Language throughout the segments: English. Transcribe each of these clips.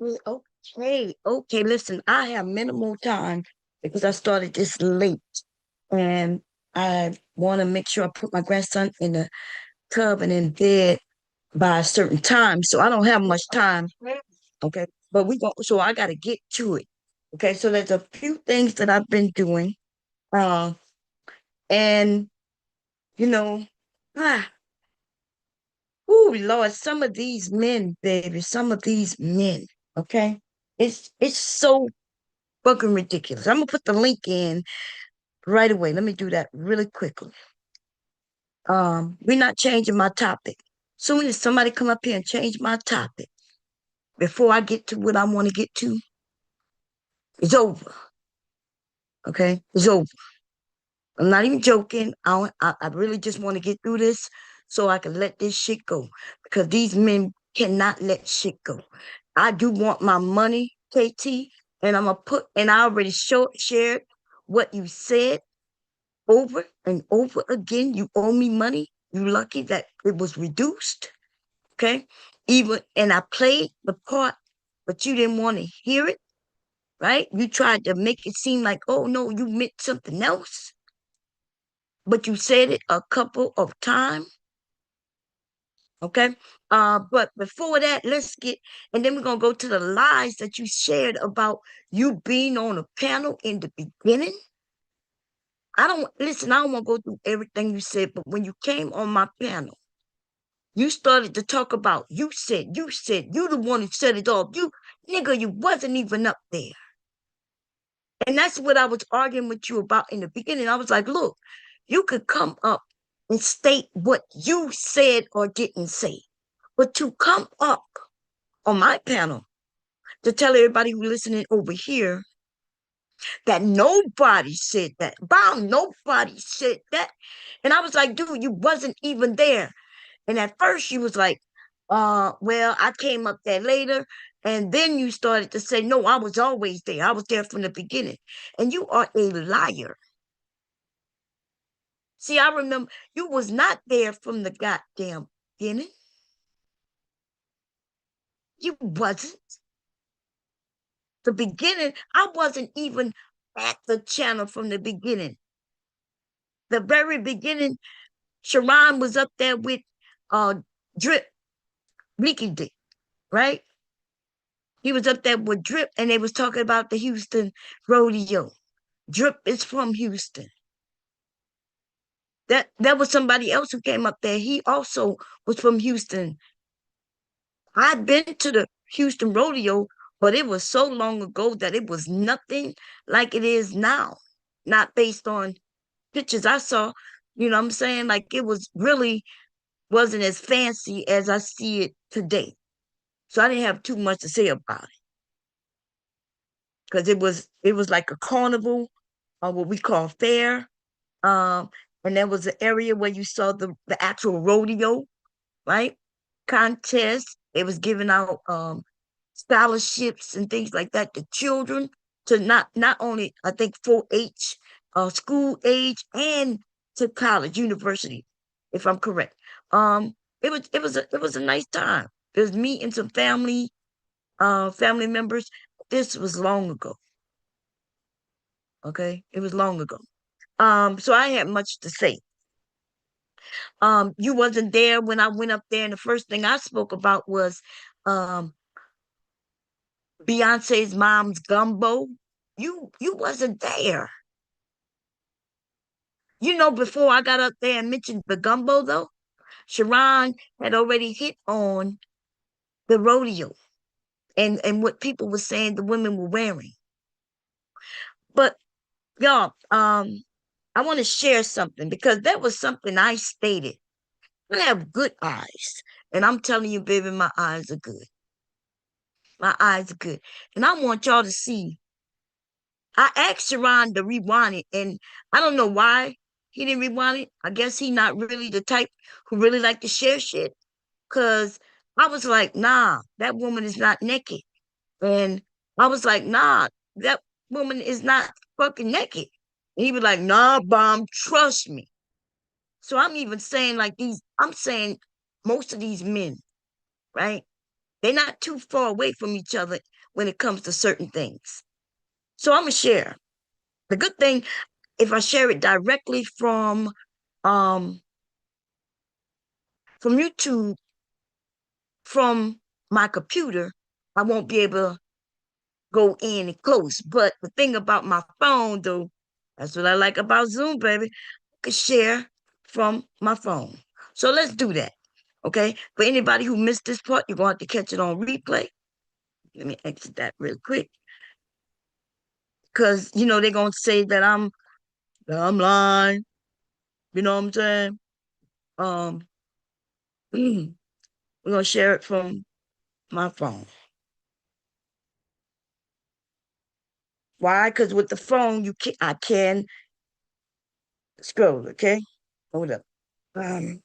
Okay. Listen, I have minimal time because I started this late, and I want to make sure I put my grandson in the tub and in bed by a certain time. So I don't have much time. Okay, but we go. So I got to get to it. Okay, so there's a few things that I've been doing, uh, and you know, ah, oh Lord, some of these men, baby, some of these men. Okay, it's so fucking ridiculous. I'm gonna put the link in right away. Let me do that really quickly. We're not changing my topic. Soon as somebody come up here and change my topic, before I get to what I want to get to, it's over. Okay, it's over. I'm not even joking. I really just want to get through this so I can let this shit go because these men cannot let shit go. I do want my money, KT, and I'm gonna put. And I already shared what you said over and over again. You owe me money. You lucky that it was reduced. Okay. Even and I played the part, but you didn't want to hear it, right? You tried to make it seem like, oh no, you meant something else, but you said it a couple of times. Okay. But before that, let's get and then we're gonna go to the lies that you shared about you being on a panel in the beginning. I don't listen, I don't want to go through everything you said, but when you came on my panel, you started to talk about you the one who set it off. You nigga, you wasn't even up there. And that's what I was arguing with you about in the beginning. I was like, look, you could come up and state what you said or didn't say. But to come up on my panel to tell everybody who listening over here that nobody said that. Bob, nobody said that. And I was like, dude, you wasn't even there. And at first you was like, well, I came up there later. And then you started to say, no, I was always there. I was there from the beginning. And you are a liar. See, I remember you was not there from the goddamn beginning. You wasn't. The beginning, I wasn't even at the channel from the beginning. The very beginning, Sharon was up there with uh Drip, Leaky Dick, right? He was up there with Drip and they was talking about the Houston rodeo. Drip is from Houston. That was somebody else who came up there. He also was from Houston. I've been to the Houston rodeo, but it was so long ago that it was nothing like it is now. Not based on pictures I saw. You know what I'm saying? Like it was really wasn't as fancy as I see it today. So I didn't have too much to say about it because it was like a carnival, what we call fair. Um, and there was an area where you saw the actual rodeo, right? Contest. They was giving out scholarships and things like that to children to not only I think 4-H school age and to college, university, if I'm correct. It was a nice time. It was me and some family members. This was long ago. Okay, it was long ago. So I had much to say. You wasn't there when I went up there, and the first thing I spoke about was um Beyonce's mom's gumbo. You wasn't there. Before I got up there and mentioned the gumbo though, Sharon had already hit on the rodeo and what people were saying the women were wearing. But y'all, I want to share something because that was something I stated. I have good eyes. And I'm telling you, baby, my eyes are good. My eyes are good. And I want y'all to see. I asked Sharon to rewind it, and I don't know why he didn't rewind it. I guess he not really the type who really like to share shit. Cause I was like, nah, that woman is not naked. And I was like, nah, that woman is not fucking naked. And he was like, nah, bomb, trust me. So I'm even saying like I'm saying most of these men, right? They're not too far away from each other when it comes to certain things. So I'm gonna share. The good thing, if I share it directly from YouTube, from my computer, I won't be able to go in and close. But the thing about my phone, though, that's what I like about Zoom, baby. I can share from my phone. So let's do that. Okay. For anybody who missed this part, you're going to have to catch it on replay. Let me exit that real quick. Because, they're going to say that I'm lying. You know what I'm saying? Um, we're going to share it from my phone. Why? Because with the phone, I can scroll, okay? Hold up. Um,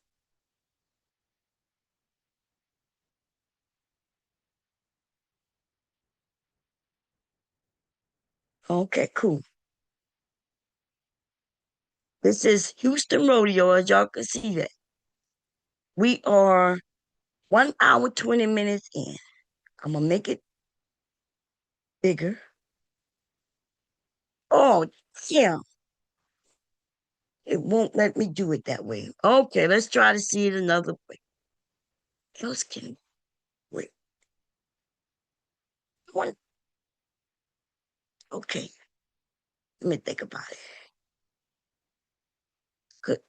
okay, cool. This is Houston Rodeo, as y'all can see that. We are 1 hour, 20 minutes in. I'm gonna make it bigger. Oh, yeah. It won't let me do it that way. Okay, let's try to see it another way. Else can wait. One. Okay, let me think about it. Good.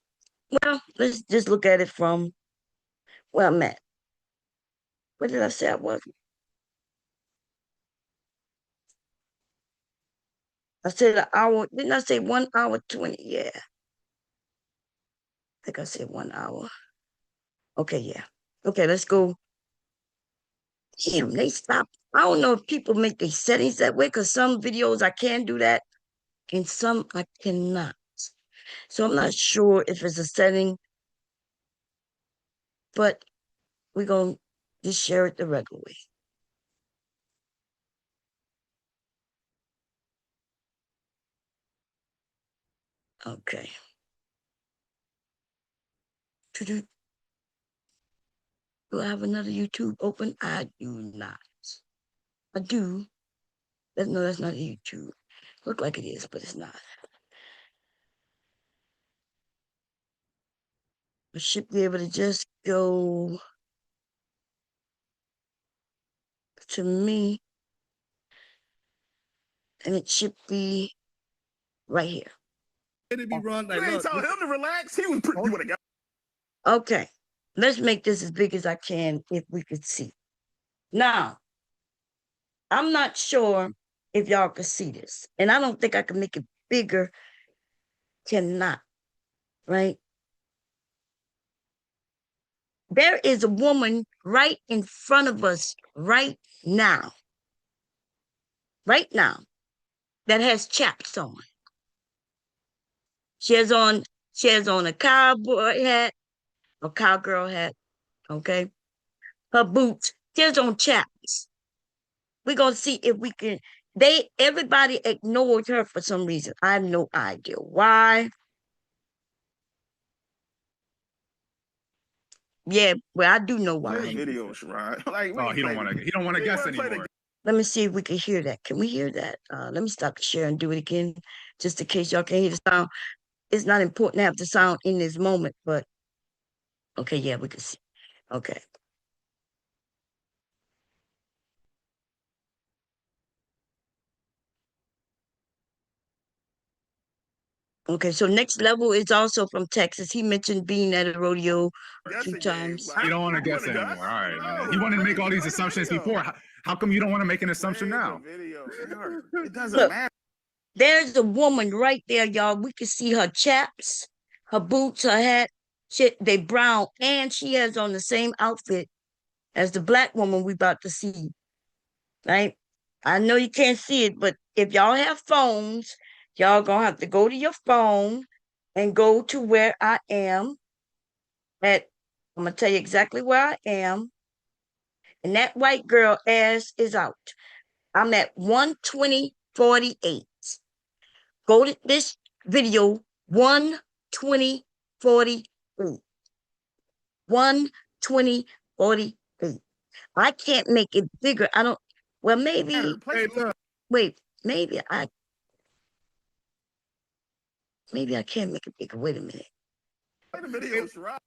Well, let's just look at it from where I'm at. What did I say I was? I said an hour. Didn't I say 1 hour 20? Yeah. I think I said 1 hour. Okay, yeah. Okay, let's go. Damn, they stop. I don't know if people make their settings that way because some videos I can do that and some I cannot. So I'm not sure if it's a setting, but we're going to just share it the regular way. Okay. Do I have another YouTube open? I do not. I do. No, that's not a YouTube. Look like it is, but it's not. I should be able to just go to me, and it should be right here. It'd be wrong. Like, you told him to relax. He was pretty. You would have got. Okay. Let's make this as big as I can if we could see. Now, I'm not sure if y'all can see this, and I don't think I can make it bigger. Cannot, right? There is a woman right in front of us right now, that has chaps on. She has on a cowboy hat, a cowgirl hat, okay? Her boots. She has on chaps. We're gonna see if we can. Everybody ignored her for some reason. I have no idea why. Yeah, well, I do know why. Videos, right? Like, oh, he don't want to guess anymore. Let me see if we can hear that. Can we hear that? Let me stop the share and do it again, just in case y'all can hear the sound. It's not important to have the sound in this moment, but okay, yeah, we can see. Okay. Okay, so Next Level is also from Texas. He mentioned being at a rodeo a few times. You don't want to guess anymore. All right, man. You wanted to make all these assumptions before. How come you don't want to make an assumption now? It doesn't matter. There's a woman right there, y'all. We can see her chaps, her boots, her hat. They brown, and she has on the same outfit as the black woman we about to see. Right? I know you can't see it, but if y'all have phones, y'all gonna have to go to your phone and go to where I am. I'm gonna tell you exactly where I am. And that white girl ass is out. I'm at 120:48. Go to this video 120:48. 120:48. I can't make it bigger. I don't. Well, maybe. Hey, look. Wait. Maybe I can make it bigger. Wait a minute. Play the video, Sherrod.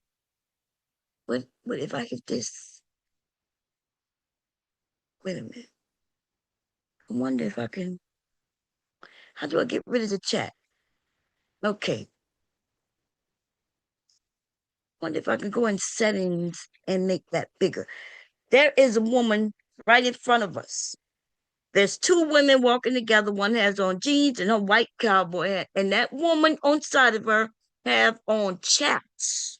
What if I could just? Wait a minute. I wonder if I can. How do I get rid of the chat? Okay. Wonder if I can go in settings and make that bigger. There is a woman right in front of us. There's two women walking together. One has on jeans and a white cowboy hat. And that woman on side of her have on chaps,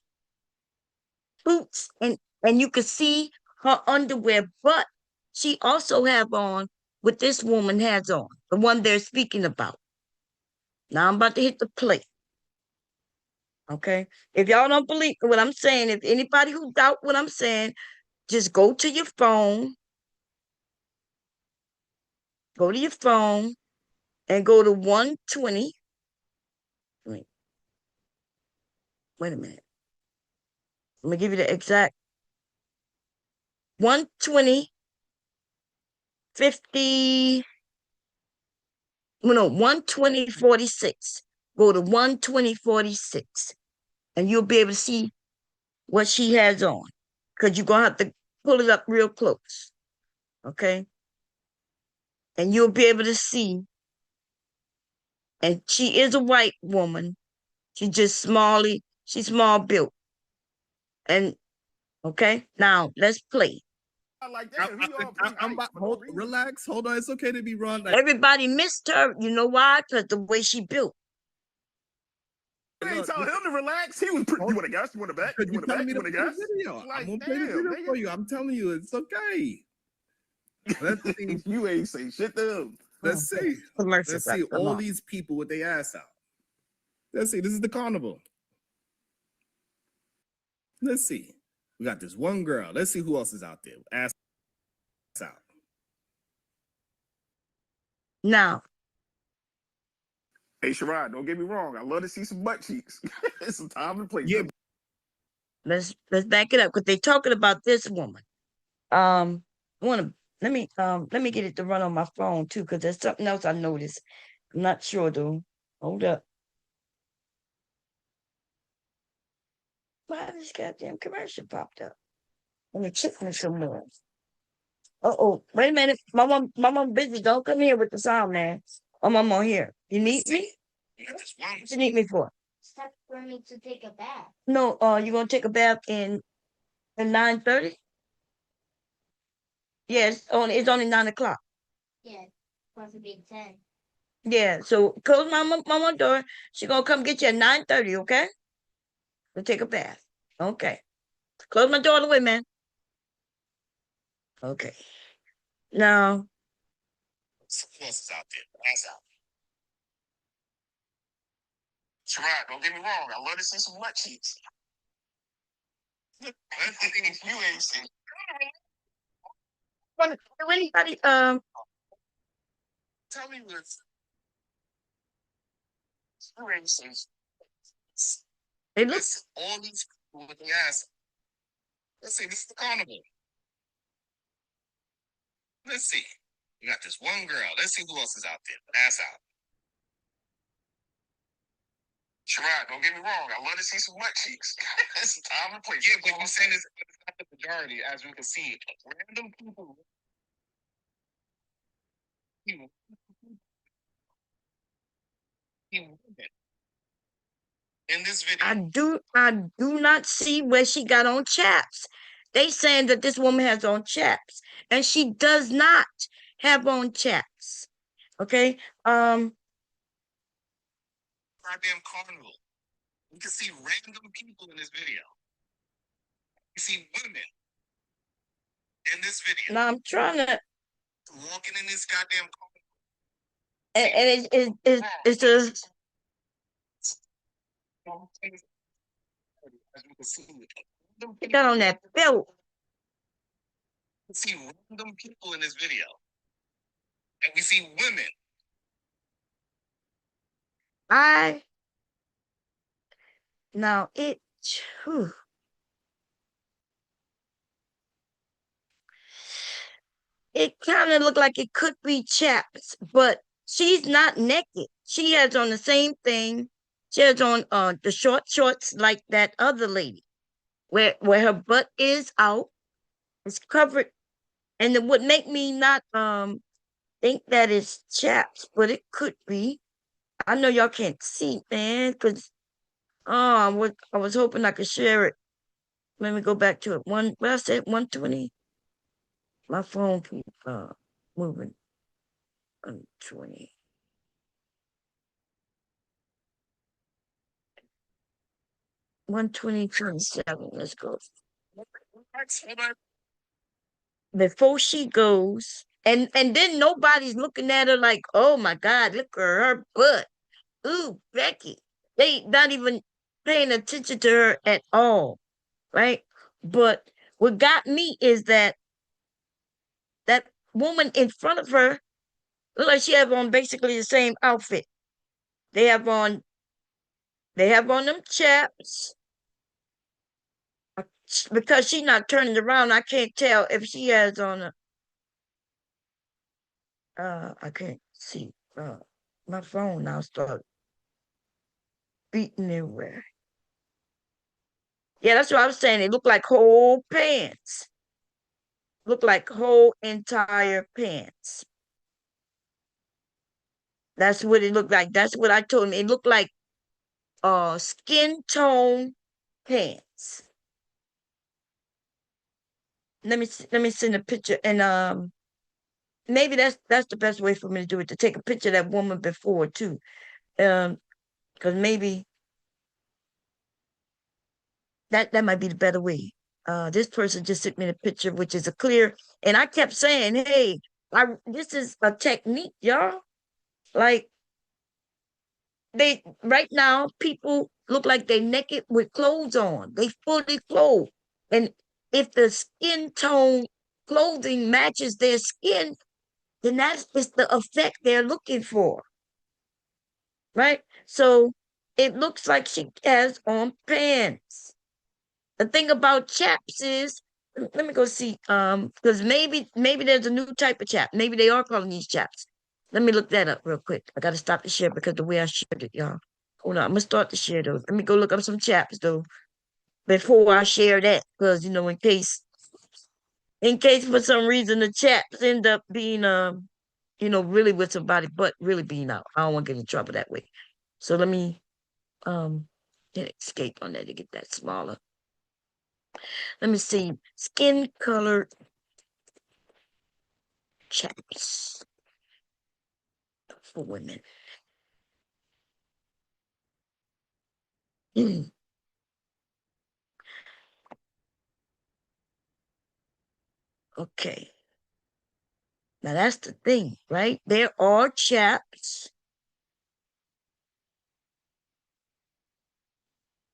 boots, and you can see her underwear, but she also have on what this woman has on, the one they're speaking about. Now I'm about to hit the play. Okay. If y'all don't believe what I'm saying, if anybody who doubt what I'm saying, just go to your phone, and go to 120. Wait a minute. Let me give you the exact 120, 50, no, 120, 46. Go to 120, 46, and you'll be able to see what she has on. Because you're going to have to pull it up real close. Okay? And you'll be able to see. And she is a white woman. She's small built. And okay, now let's play. Like that. Relax. Hold on. It's okay to be wrong. Everybody missed her. You know why? Because the way she built. You ain't tell him to relax. He was. You want to guess? You want to bet? You want to bet? You want to guess? I'm gonna play the video for you. I'm telling you, it's okay. Let's see. You ain't say shit to him. Let's see. Let's see all these people with their ass out. Let's see. This is the carnival. Let's see. We got this one girl. Let's see who else is out there. Ass out. Now. Hey, Sherrod, don't get me wrong. I love to see some butt cheeks. It's some time to play. Yeah. Let's back it up because they're talking about this woman. Let me get it to run on my phone too, because there's something else I noticed. I'm not sure though. Hold up. Why this goddamn commercial popped up? Let me check me some more. Uh-oh. Wait a minute. Mama busy. Don't come here with the sound, man. Oh, Mama here. You need me? What you need me for? Stop for me to take a bath. No, you gonna take a bath in 9:30? Yes, it's only 9 o'clock. Yeah, supposed to be 10. Yeah, so close mama door. She gonna come get you at 9:30, okay? To take a bath. Okay. Close my door all the way, man. Okay. Now. Who else is out there? Ass out. Sherrod, don't get me wrong. I love to see some butt cheeks. You ain't seen. Do anybody tell me this? You ain't seen. It looks all these people with the ass. Let's see, this is the carnival. Let's see. We got this one girl. Let's see who else is out there. Ass out. Sherrod, don't get me wrong. I love to see some butt cheeks. It's time to play. Yeah, but you saying it's not the majority, as we can see. Random people. In this video, I do not see where she got on chaps. They saying that this woman has on chaps, and she does not have on chaps. Okay. Goddamn carnival. You can see random people in this video. You see women in this video. Now I'm trying to walking in this goddamn carnival. And it's just. As you can see, get on that belt. We see random people in this video, and we see women. Now it. Whew. it kind of looked like it could be chaps, but she's not naked. She has on the same thing. She has on the short shorts like that other lady, where her butt is out. It's covered, and it would make me not think that it's chaps, but it could be. I know y'all can't see, man, because I was hoping I could share it. Let me go back to it. What I said, 120. My phone keep moving. 120. 120, 27. Let's go. Before she goes, and then nobody's looking at her like, oh my God, look at her butt. Ooh, Becky. They not even paying attention to her at all, right? But what got me is that woman in front of her look like she have on basically the same outfit. They have on they have on them chaps. Because she's not turning around, I can't tell if she has on a I can't see. My phone now start beating everywhere. Yeah, that's what I was saying. They look like whole pants. Look like whole entire pants. That's what it looked like. That's what I told him. It looked like skin tone pants. Let me send a picture, and maybe that's the best way for me to do it, to take a picture of that woman before too. Because maybe that might be the better way. This person just sent me the picture, which is a clear, and I kept saying, hey, this is a technique, y'all. Like they right now, people look like they naked with clothes on. They fully clothed. And if the skin tone clothing matches their skin, then that is the effect they're looking for. Right? So it looks like she has on pants. The thing about chaps is, let me go see, because maybe there's a new type of chap. Maybe they are calling these chaps. Let me look that up real quick. I gotta stop the share because the way I shared it, y'all. Hold on, I'm gonna start the share though. Let me go look up some chaps though before I share that, because in case for some reason the chaps end up being really with somebody, but really being out. I don't want to get in trouble that way. So let me hit escape on that to get that smaller. Let me see. Skin color chaps for women. Okay. Now that's the thing, right? There are chaps.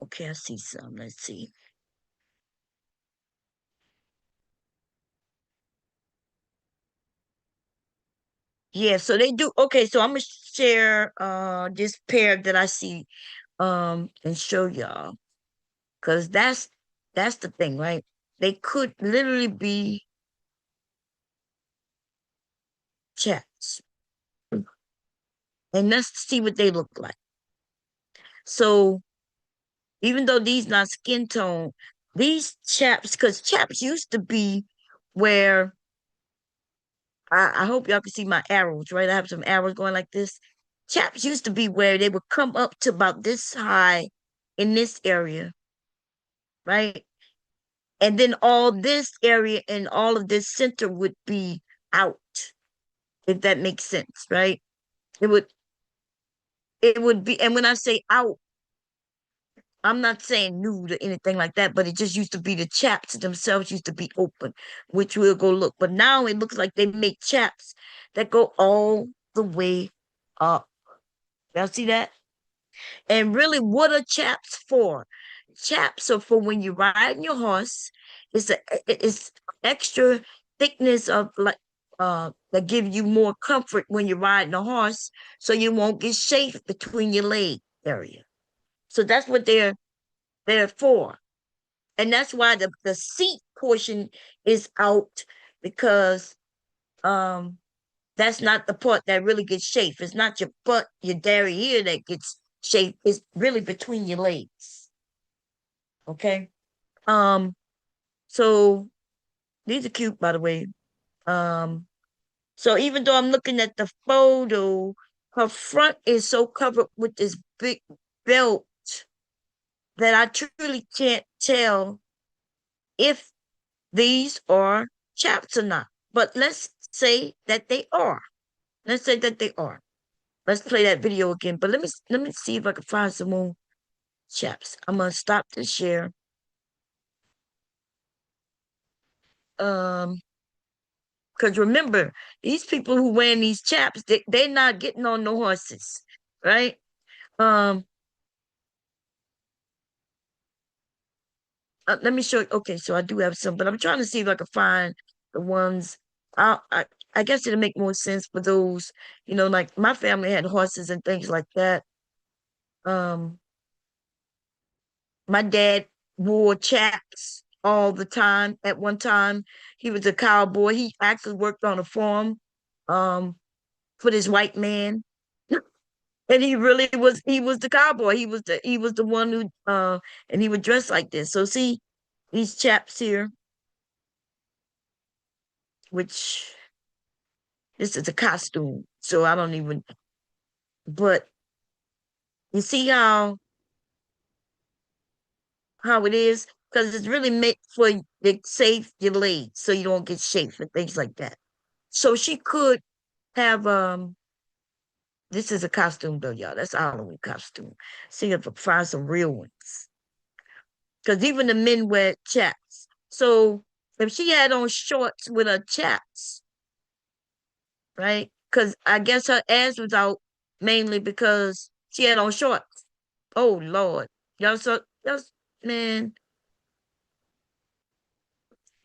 Okay, I see some. Let's see. Yeah, so they do. Okay, so I'm gonna share this pair that I see and show y'all, because that's the thing, right? They could literally be chaps. And let's see what they look like. So even though these not skin tone, these chaps, because chaps used to be where I hope y'all can see my arrows, right? I have some arrows going like this. Chaps used to be where they would come up to about this high in this area, right? And then all this area and all of this center would be out, if that makes sense, right? It would it would be, and when I say out, I'm not saying nude or anything like that, but it just used to be the chaps themselves used to be open, which we'll go look. But now it looks like they make chaps that go all the way up. Y'all see that? And really, what are chaps for? Chaps are for when you're riding your horse. It's extra thickness of like that give you more comfort when you're riding a horse, so you won't get chafed between your leg area. So that's what they're for. And that's why the seat portion is out, because That's not the part that really gets shaped. It's not your butt, your derriere that gets shaped. It's really between your legs. Okay. So these are cute, by the way. So even though I'm looking at the photo, her front is so covered with this big belt that I truly can't tell if these are chaps or not. But let's say that they are. Let's say that they are. Let's play that video again. But let me see if I can find some more chaps. I'm gonna stop the share. Because remember, these people who wearing these chaps, they're not getting on the horses, right? Um, let me show you. Okay, so I do have some, but I'm trying to see if I can find the ones. I, I I guess it'll make more sense for those, like my family had horses and things like that. Um, my dad wore chaps all the time. At one time, he was a cowboy. He actually worked on a farm, um, for this white man. And he was the cowboy. He was the one who and he would dress like this. So see these chaps here, which this is a costume. So I don't even, but you see how it is? Because it's really made for to save your legs so you don't get shaped and things like that. So she could have this is a costume though, y'all. That's a Halloween costume. See if I find some real ones. Because even the men wear chaps. So if she had on shorts with her chaps, right? Because I guess her ass was out mainly because she had on shorts. Oh Lord, y'all so that's man.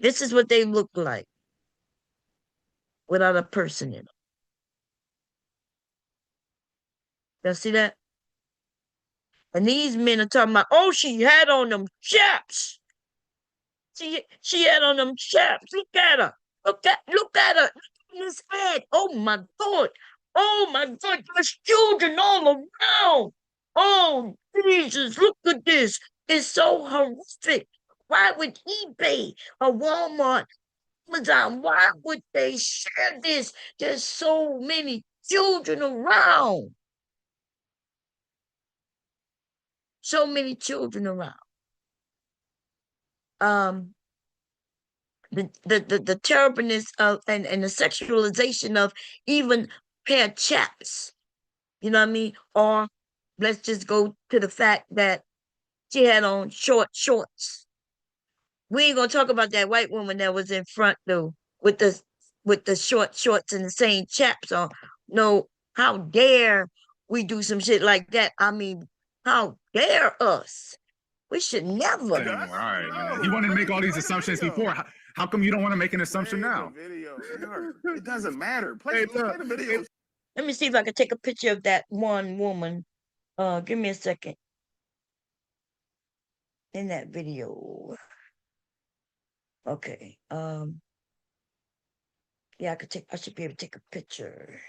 This is what they look like without a person in them. Y'all see that? And these men are talking about, oh, she had on them chaps. She had on them chaps. Look at her. Look at her. Look at his head. Oh my God. Oh my God. There's children all around. Oh Jesus. Look at this. It's so horrific. Why would eBay or Walmart, Amazon, why would they share this? There's so many children around. So many children around. Um, the terribleness of and the sexualization of even pair chaps, you know what I mean? Or let's just go to the fact that she had on short shorts. We ain't gonna talk about that white woman that was in front though, with the short shorts and the same chaps on. No, how dare we do some shit like that? I mean, how dare us? We should never. All right, man. He wanted to make all these assumptions before. How come you don't want to make an assumption now? It doesn't matter. Hey, Play look. the video. Let me see if I can take a picture of that one woman. Give me a second. In that video. Okay. Yeah, I should be able to take a picture.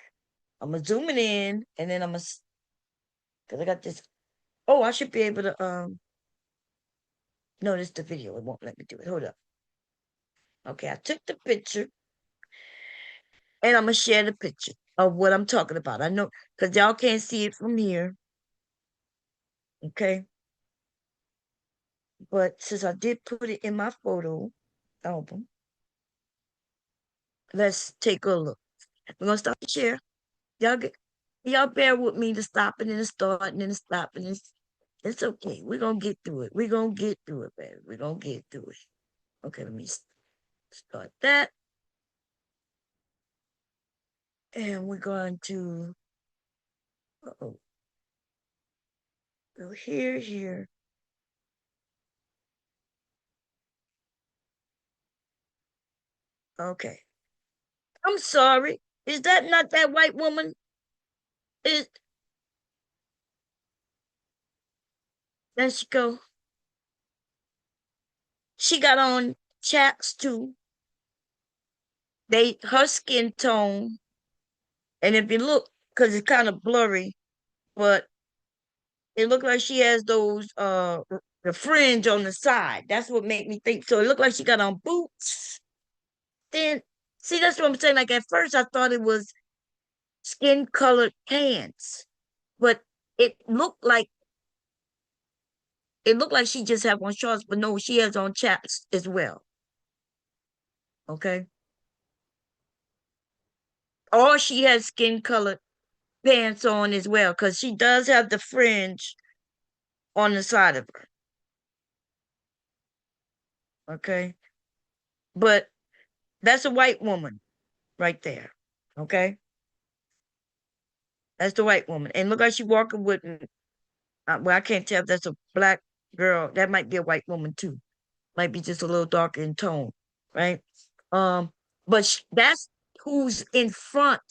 I'm gonna zoom it in and then because I got this. Oh, I should be able to no, this is the video. It won't let me do it. Hold up. Okay, I took the picture and I'm gonna share the picture of what I'm talking about. I know because y'all can't see it from here. Okay. But since I did put it in my photo album, let's take a look. We're gonna stop the share. Y'all bear with me to stop it and to start and then to stop and it's okay. We're gonna get through it. We're gonna get through it, baby. We're gonna get through it. Okay, let me start that. And we're going to go here. Okay. I'm sorry. Is that not that white woman? Is There she go. She got on chaps too. her skin tone, and if you look, because it's kind of blurry, but it looked like she has those the fringe on the side. That's what made me think. So it looked like she got on boots. Then see, that's what I'm saying. Like at first I thought it was skin colored pants, but it looked like she just had on shorts, but no, she has on chaps as well. Okay. Or she has skin colored pants on as well, because she does have the fringe on the side of her. Okay. But that's a white woman right there. Okay. That's the white woman. And look like she walking with, well, I can't tell if that's a black girl. That might be a white woman too. Might be just a little darker in tone, right? But that's who's in front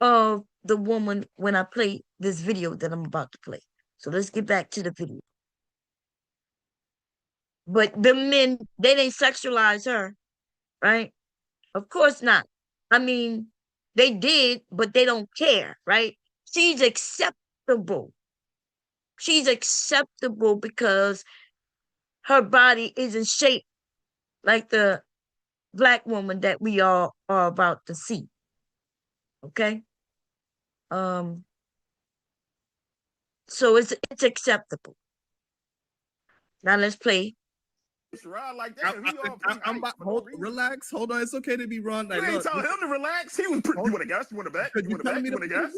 of the woman when I play this video that I'm about to play. So let's get back to the video. But the men, they didn't sexualize her, right? Of course not. I mean, they did, but they don't care, right? She's acceptable. She's acceptable because her body isn't shaped like the black woman that we all are about to see. Okay? So it's acceptable. Now let's play. Sherrod like that. I'm about, relax. Hold on. It's okay to be wrong. Like, you ain't telling him to relax. He was. You want to guess? You want to bet? You want to bet? You want to guess?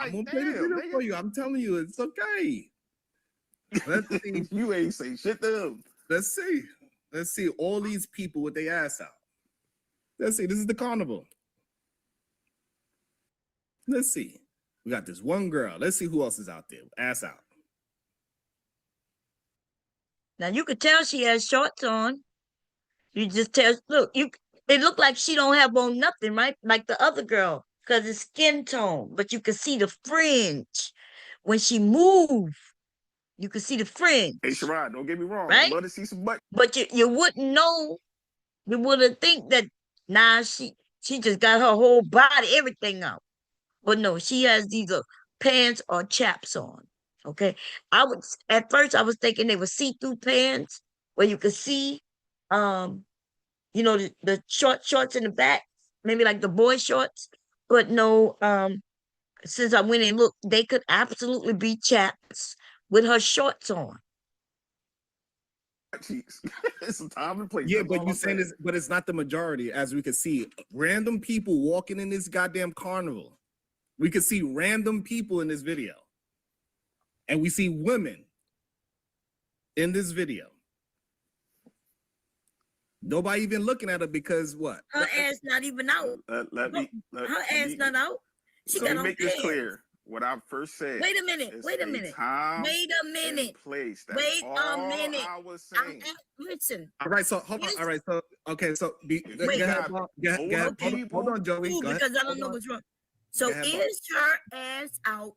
I'm gonna play the video for you. I'm telling you, it's okay. Let's see. You ain't say shit to him. Let's see. Let's see all these people with their ass out. Let's see. This is the carnival. Let's see. We got this one girl. Let's see who else is out there. Ass out. Now you could tell she has shorts on. You just tell. Look, it looked like she don't have on nothing, right? Like the other girl, because it's skin tone. But you can see the fringe when she moves. You can see the fringe. Hey, Sherrod, don't get me wrong. Right? I love to see some butt. But you wouldn't know. You wouldn't think that. Nah, she just got her whole body, everything out. But no, she has either pants or chaps on. Okay. At first I was thinking they were see-through pants where you could see the shorts in the back, maybe like the boy shorts. But no, since I went and looked, they could absolutely be chaps with her shorts on. It's a time and place. Yeah, but you're saying this, but it's not the majority, as we can see. Random people walking in this goddamn carnival. We could see random people in this video. And we see women in this video. Nobody even looking at her because what? Her ass not even out. Her ass not out. She got on make this clear. What I first said. Wait a minute. Wait a minute. Wait a minute. Place. Wait a minute. I was saying. Listen. All right. So hold on. All right. So okay. So go ahead. Hold on, Joey. Ooh, because I don't know what's wrong. So is her ass out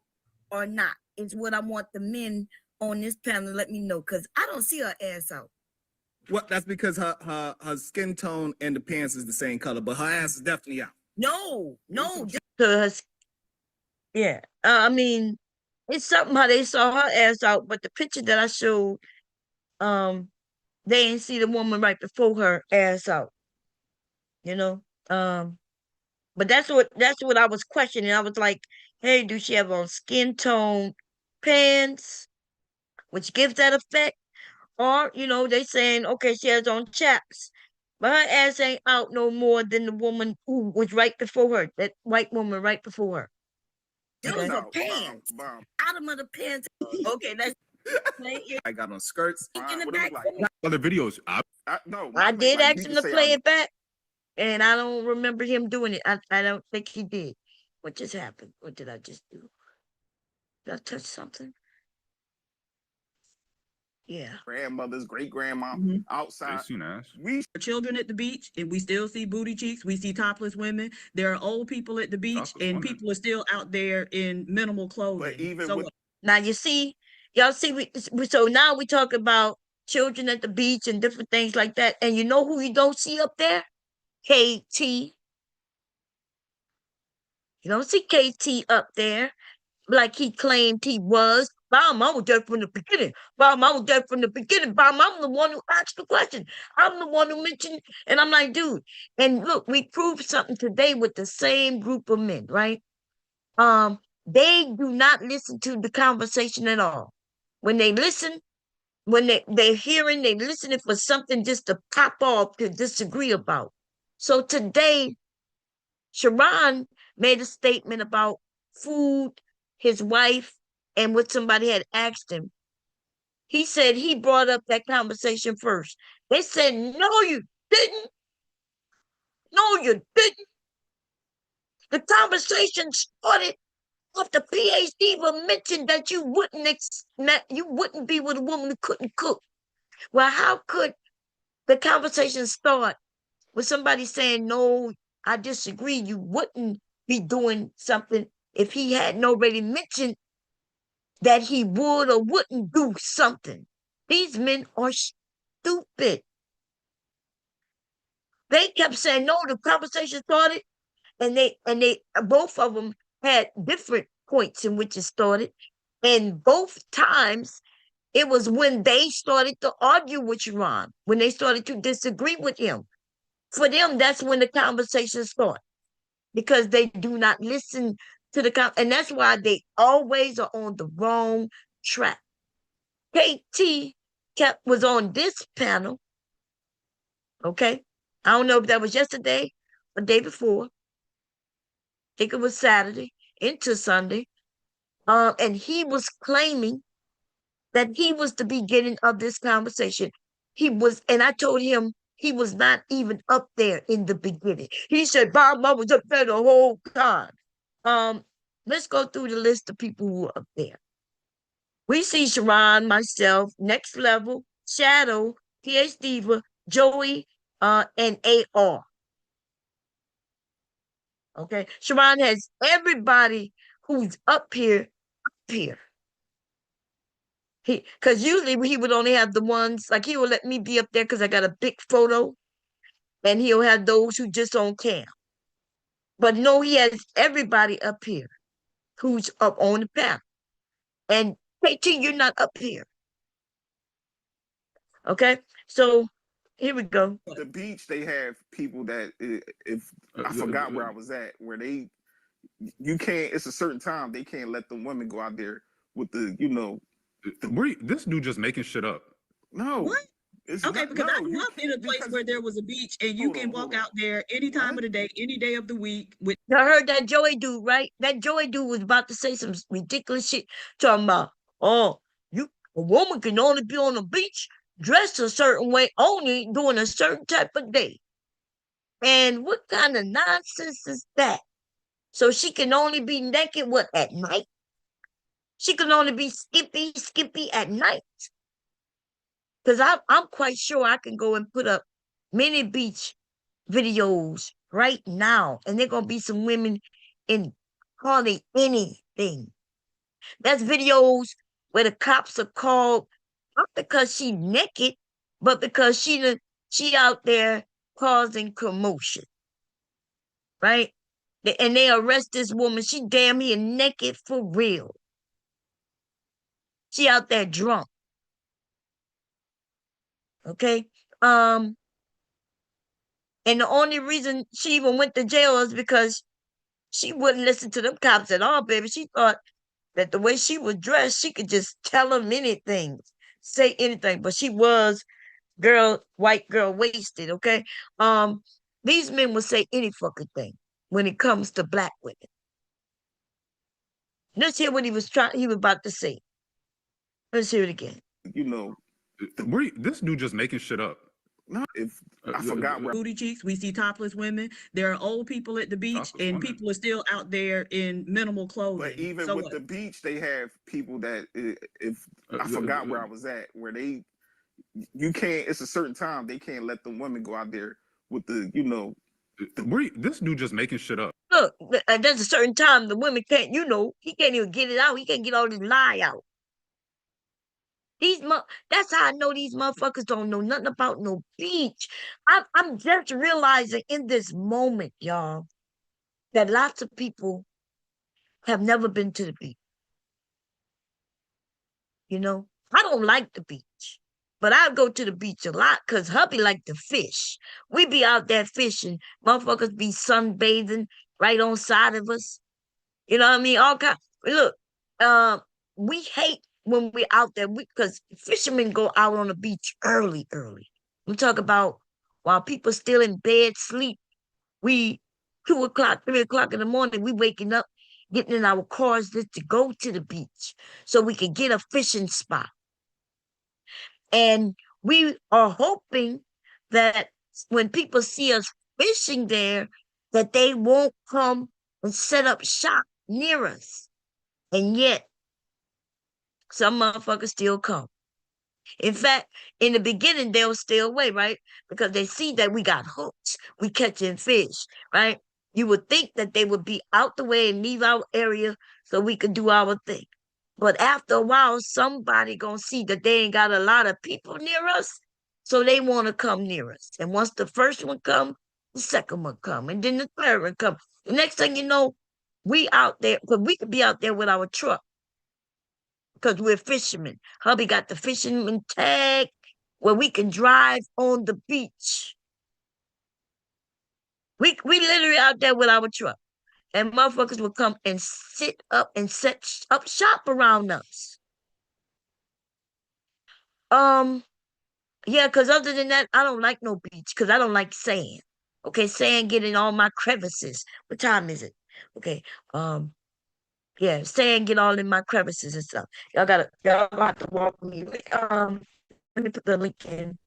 or not? Is what I want the men on this panel to let me know, because I don't see her ass out. Well, that's because her skin tone and the pants is the same color, but her ass is definitely out. No. Yeah. I mean, it's something how they saw her ass out, but the picture that I showed, they didn't see the woman right before her ass out. But that's what I was questioning. I was like, hey, do she have on skin tone pants, which gives that effect? Or, they saying, okay, she has on chaps, but her ass ain't out no more than the woman who was right before her, that white woman right before her. Those are pants. Bottom of the pants. Okay, that's. I got on skirts. Other videos. I did ask him to play it back, and I don't remember him doing it. I don't think he did. What just happened? What did I just do? Did I touch something? Yeah. Grandmothers, great grandma outside. We children at the beach, and we still see booty cheeks. We see topless women. There are old people at the beach, and people are still out there in minimal clothing. But even now you see, y'all see, so now we talk about children at the beach and different things like that. And you know who you don't see up there? KT. You don't see KT up there like he claimed he was. Bomb, I was there from the beginning. Bomb, I was there from the beginning. Bomb, I'm the one who asked the question. I'm the one who mentioned, and I'm like, dude. And look, we proved something today with the same group of men, right? They do not listen to the conversation at all. When they listen, when they're hearing, they listening for something just to pop off to disagree about. So today, Sharon made a statement about food, his wife, and what somebody had asked him. He said he brought up that conversation first. They said, no, you didn't. No, you didn't. The conversation started after PhD even mentioned that you wouldn't be with a woman who couldn't cook. Well, how could the conversation start with somebody saying, no, I disagree, you wouldn't be doing something if he hadn't already mentioned that he would or wouldn't do something? These men are stupid. They kept saying, no, the conversation started, and they both of them had different points in which it started. And both times it was when they started to argue with Sharon, when they started to disagree with him. For them, that's when the conversation starts, because they do not listen to and that's why they always are on the wrong track. KT was on this panel, okay? I don't know if that was yesterday or day before. I think it was Saturday into Sunday. And he was claiming that he was the beginning of this conversation. He was, and I told him he was not even up there in the beginning. He said, Bob, I was up there the whole time. Let's go through the list of people who were up there. We see Sharon, myself, Next Level, Shadow, TH Diva, Joey, and AR. Okay, Sharon has everybody who's up here. Because usually he would only have the ones, like he will let me be up there because I got a big photo, and he'll have those who just on cam. But no, he has everybody up here who's up on the panel. And KT, you're not up here. Okay, so here we go. The beach, they have people that if I forgot where I was at, where you can't. It's a certain time they can't let the women go out there with This dude just making shit up. No. What? Okay, not, because no, I grew up in a place where there was a beach, and you can walk out there any time of the day, any day of the week. With I heard that Joey dude, right? That Joey dude was about to say some ridiculous shit, talking about, a woman can only be on the beach dressed a certain way, only during a certain type of day. And what kind of nonsense is that? So she can only be naked, at night? She can only be skippy at night. Because I'm quite sure I can go and put up many beach videos right now, and they're going to be some women in hardly anything. That's videos where the cops are called, not because she naked, but because she out there causing commotion, right? And they arrest this woman. She damn near naked for real. She out there drunk. Okay. And the only reason she even went to jail is because she wouldn't listen to them cops at all, baby. She thought that the way she was dressed, she could just tell them anything, say anything. But she was white girl wasted, okay? These men will say any fucking thing when it comes to black women. Let's hear what he was about to say. Let's hear it again. This dude just making shit up. No, if I forgot where booty cheeks, we see topless women. There are old people at the beach, and people are still out there in minimal clothing. But even with the beach, they have people that if I forgot where I was at, where you can't. It's a certain time they can't let the women go out there with This dude just making shit up. Look, there's a certain time the women can't. He can't even get it out. He can't get all this lie out. That's how I know these motherfuckers don't know nothing about no beach. I'm just realizing in this moment, y'all, that lots of people have never been to the beach. You know, I don't like the beach, but I go to the beach a lot because hubby like to fish. We be out there fishing. Motherfuckers be sunbathing right on side of us. You know what I mean? All kind. Look, uh, we hate when we out there because fishermen go out on the beach early, early. We talk about while people still in bed sleep. We 2 o'clock, 3 o'clock in the morning, we waking up, getting in our cars just to go to the beach so we can get a fishing spot. And we are hoping that when people see us fishing there, that they won't come and set up shop near us. And yet, some motherfuckers still come. In fact, in the beginning, they'll stay away, right? Because they see that we got hooks, we catching fish, right? You would think that they would be out the way and leave our area so we could do our thing. But after a while, somebody gonna see that they ain't got a lot of people near us, so they want to come near us. And once the first one come, the second one come, and then the third one come. The next thing you know, we out there, because we could be out there with our truck because we're fishermen. Hubby got the fisherman tag where we can drive on the beach. We literally out there with our truck. And motherfuckers will come and sit up and set up shop around us. Yeah, because other than that, I don't like no beach because I don't like sand. Okay, sand getting all my crevices. What time is it? Okay, yeah, sand get all in my crevices and stuff. Y'all got to walk with me. Let me put the link in.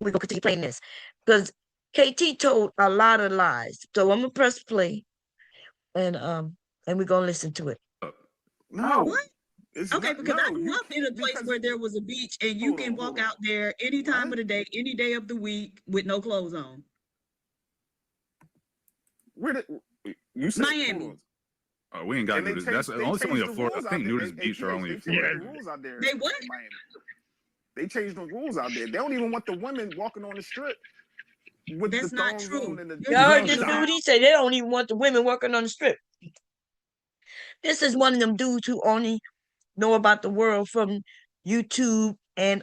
We gonna continue playing this because KT told a lot of lies. So I'm gonna press play and we're gonna listen to it. No. What? It's Okay, not, because no, I grew up in a place because where there was a beach and you can walk out there any time of the day, any day of the week with no clothes on. where did you said Miami. Oh, we ain't got to do this. That's only a Florida. I think nudist beach are only in Florida. The rules out there. They what? In Miami. They changed the rules out there. They don't even want the women walking on the strip with That's the not thongs true. on and the. You're Y'all heard talking this about- dude? He said they don't even want the women working on the strip. This is one of them dudes who only know about the world from YouTube and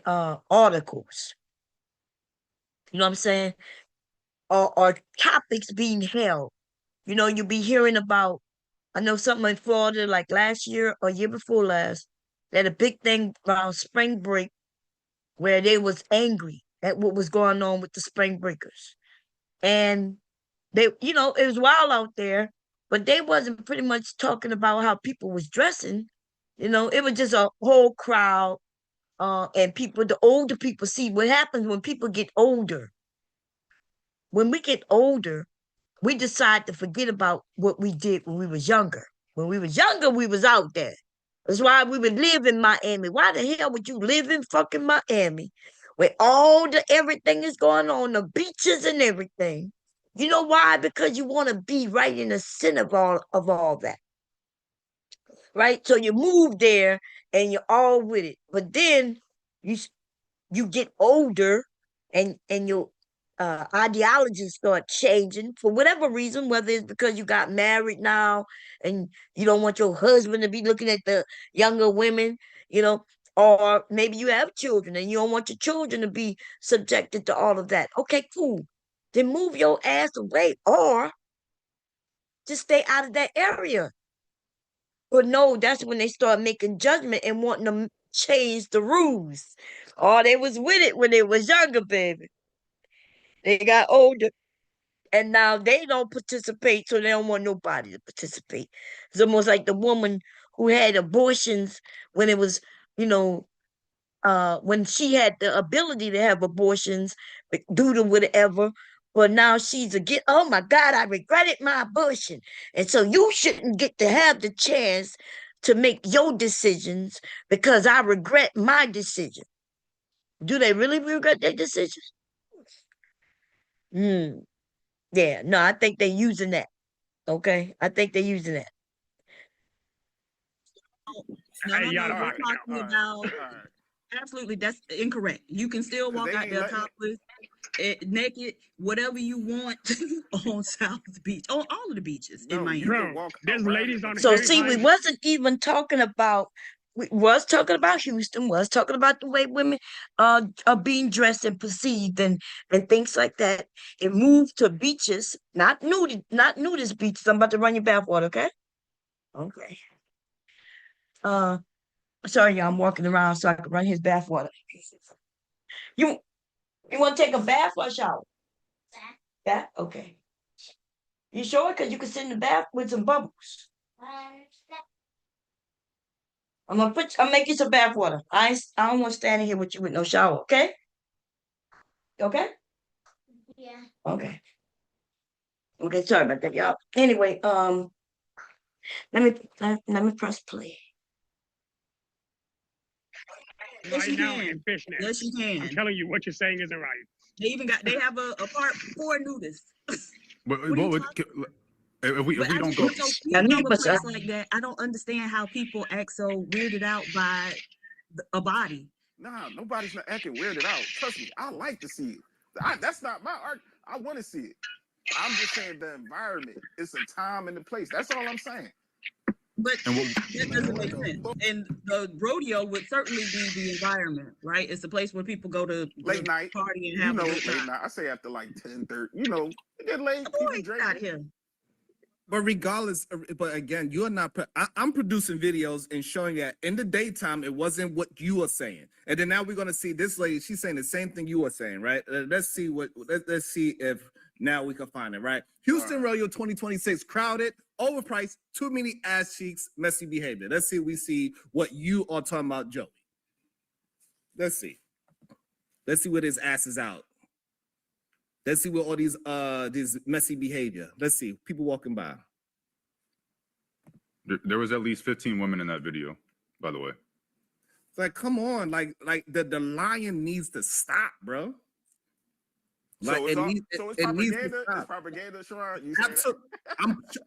articles. You know what I'm saying? Or topics being held. You know, you'll be hearing about, I know something in Florida like last year or year before last, they had a big thing around spring break where they was angry at what was going on with the spring breakers. And they, you know, it was wild out there, but they wasn't pretty much talking about how people was dressing. You know, it was just a whole crowd. And people, the older people, see what happens when people get older. When we get older, we decide to forget about what we did when we was younger. When we was younger, we was out there. That's why we would live in Miami. Why the hell would you live in fucking Miami where all the everything is going on, the beaches and everything? You know why? Because you want to be right in the center of all that. Right? So you move there and you're all with it. But then you get older and your ideologies start changing for whatever reason, whether it's because you got married now and you don't want your husband to be looking at the younger women, you know, or maybe you have children and you don't want your children to be subjected to all of that. Okay, cool. Then move your ass away or just stay out of that area. But no, that's when they start making judgment and wanting to change the rules. Oh, they was with it when they was younger, baby. They got older and now they don't participate, so they don't want nobody to participate. It's almost like the woman who had abortions when it was, you know, when she had the ability to have abortions due to whatever, but now she's again, oh my God, I regretted my abortion. And so you shouldn't get to have the chance to make your decisions because I regret my decision. Do they really regret their decision? Hmm. Yeah, no, I think they're using that. Okay. I think they're using that. No, Hey, no, y'all, no. We're all talking right, about all right. absolutely that's incorrect. You can still 'Cause walk they out ain't there letting it- topless. naked, whatever you want on South Beach, on all of the beaches in No, Miami. you can walk there's around ladies it, on but So every see, we beach. wasn't even talking about. We was talking about Houston. Was talking about the way women are being dressed and perceived and things like that. It moved to beaches, not nudist beaches. I'm about to run your bathwater. Okay. Okay. Uh, sorry, y'all. I'm walking around so I can run his bathwater. You you want to take a bath or a shower? Bath. Okay. You sure? Because you can sit in the bath with some bubbles. I'm make you some bath water. I don't want standing here with you with no shower, okay? Okay? Yeah. Okay. Okay, sorry about that, y'all. Anyway, let me press play. Yes, Right you now can. in fishnets. Yes, you I'm can. telling you, what you're saying isn't right. They have a part for nudists. But What are you what talking? would if we But I don't just go? so Now, speaking me, of a but place like that, I don't understand how people act so weirded out by a body. nah, nobody's not acting weirded out. Trust me, I like to see it. That's not my art. I want to see it. I'm just saying the environment. It's a time and a place. That's all I'm saying. But And that doesn't make sense. And the rodeo would certainly be the environment, right? It's a place where people go to Late night, party and you have know, a good late time. night. I say after like 10:30. You know, it get late. Boy, People get drinking. out here. But regardless, but again, you're not. I'm producing videos and showing that in the daytime it wasn't what you are saying, and then now we're gonna see this lady. She's saying the same thing you are saying, right? Let's see what. Let's see if now we can find it, right? Houston Rodeo 2026, crowded, overpriced, too many ass cheeks, messy behavior. Let's see. We see what you are talking about, Joey. Let's see. Let's see what his ass is out. Let's see what all these messy behavior. Let's see people walking by. There was at least 15 women in that video, by the way. It's like, come on, like the lion needs to stop, bro. Like So it's, it propaganda. needs to It's stop. propaganda, Sharon. You say Absolutely.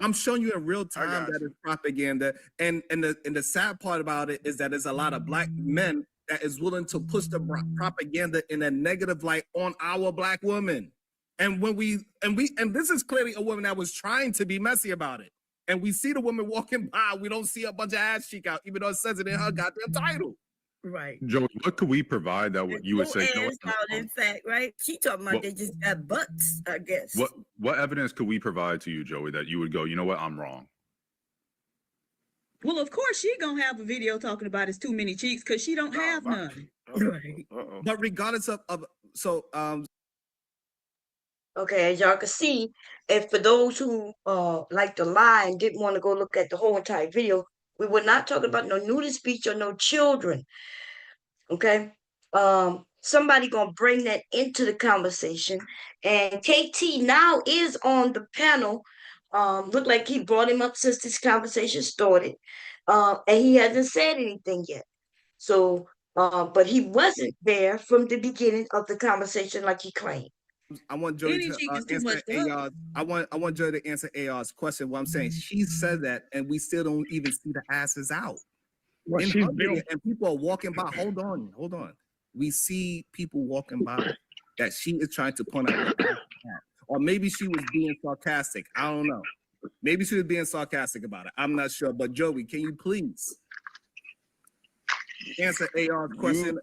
I'm showing you in real time got that you. it's propaganda. And the sad part about it is that there's a lot of black men that is willing to push the propaganda in a negative light on our black women. And when and this is clearly a woman that was trying to be messy about it. And we see the woman walking by, we don't see a bunch of ass cheek out, even though it says it in her goddamn title. Right. Joey, what could we provide that you would say? No out, in fact, right? She talking about What- they just got butts, I guess. What evidence could we provide to you, Joey, that you would go, you know what, I'm wrong? Well, of course she gonna have a video talking about his too many cheeks because she don't have none. Right. But regardless of Okay, as y'all can see, if for those who like to lie and didn't want to go look at the whole entire video, we were not talking about no nudist speech or no children. Okay. Somebody gonna bring that into the conversation. And KT now is on the panel. Look like he brought him up since this conversation started. And he hasn't said anything yet. So but he wasn't there from the beginning of the conversation like he claimed. I want Joey Any to cheek is too answer much to AR's. I want Joey to answer AR's question. What I'm saying, she said that, and we still don't even see the asses out. Well, In she's her video, built. and people are walking by. Hold on. We see people walking by that she is trying to point out. Or maybe she was being sarcastic. I don't know. Maybe she was being sarcastic about it. I'm not sure. But Joey, can you please answer AR's question?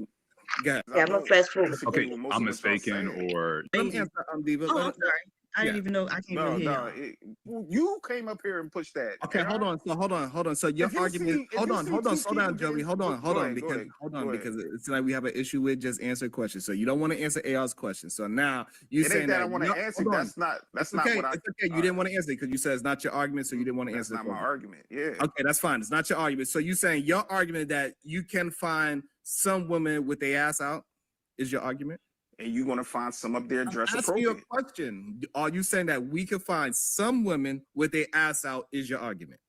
Yeah, I'm gonna fast forward. Okay, I'm mistaken, or Let me answer, Diva. Oh, I'm sorry. I didn't even know. I can't really hear. You came up here and pushed that. Okay, hold on. So your argument, hold on, slow down, Joey. Hold on, because it's like we have an issue with just answer questions. So you don't want to answer AR's question. So now you saying that I want to answer. That's not okay, what I. It's okay. You didn't want to answer it because you said it's not your argument, so you didn't want to answer. That's not my argument. Yeah. Okay, that's fine. It's not your argument. So you saying your argument that you can find some women with their ass out is your argument? And you're gonna find some up there dressed Ask me a appropriate. question. Are you saying that we can find some women with their ass out is your argument?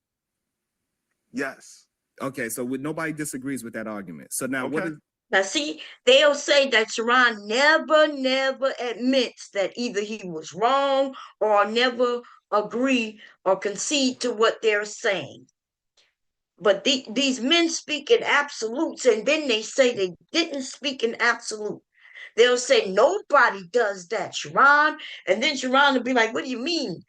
Yes. Okay, so nobody disagrees with that argument. So now what is Now see, they'll say that Sharon never admits that either he was wrong or never agree or concede to what they're saying. But these men speak in absolutes, and then they say they didn't speak in absolute. They'll say nobody does that, Sharon. And then Sharon will be like, what do you mean?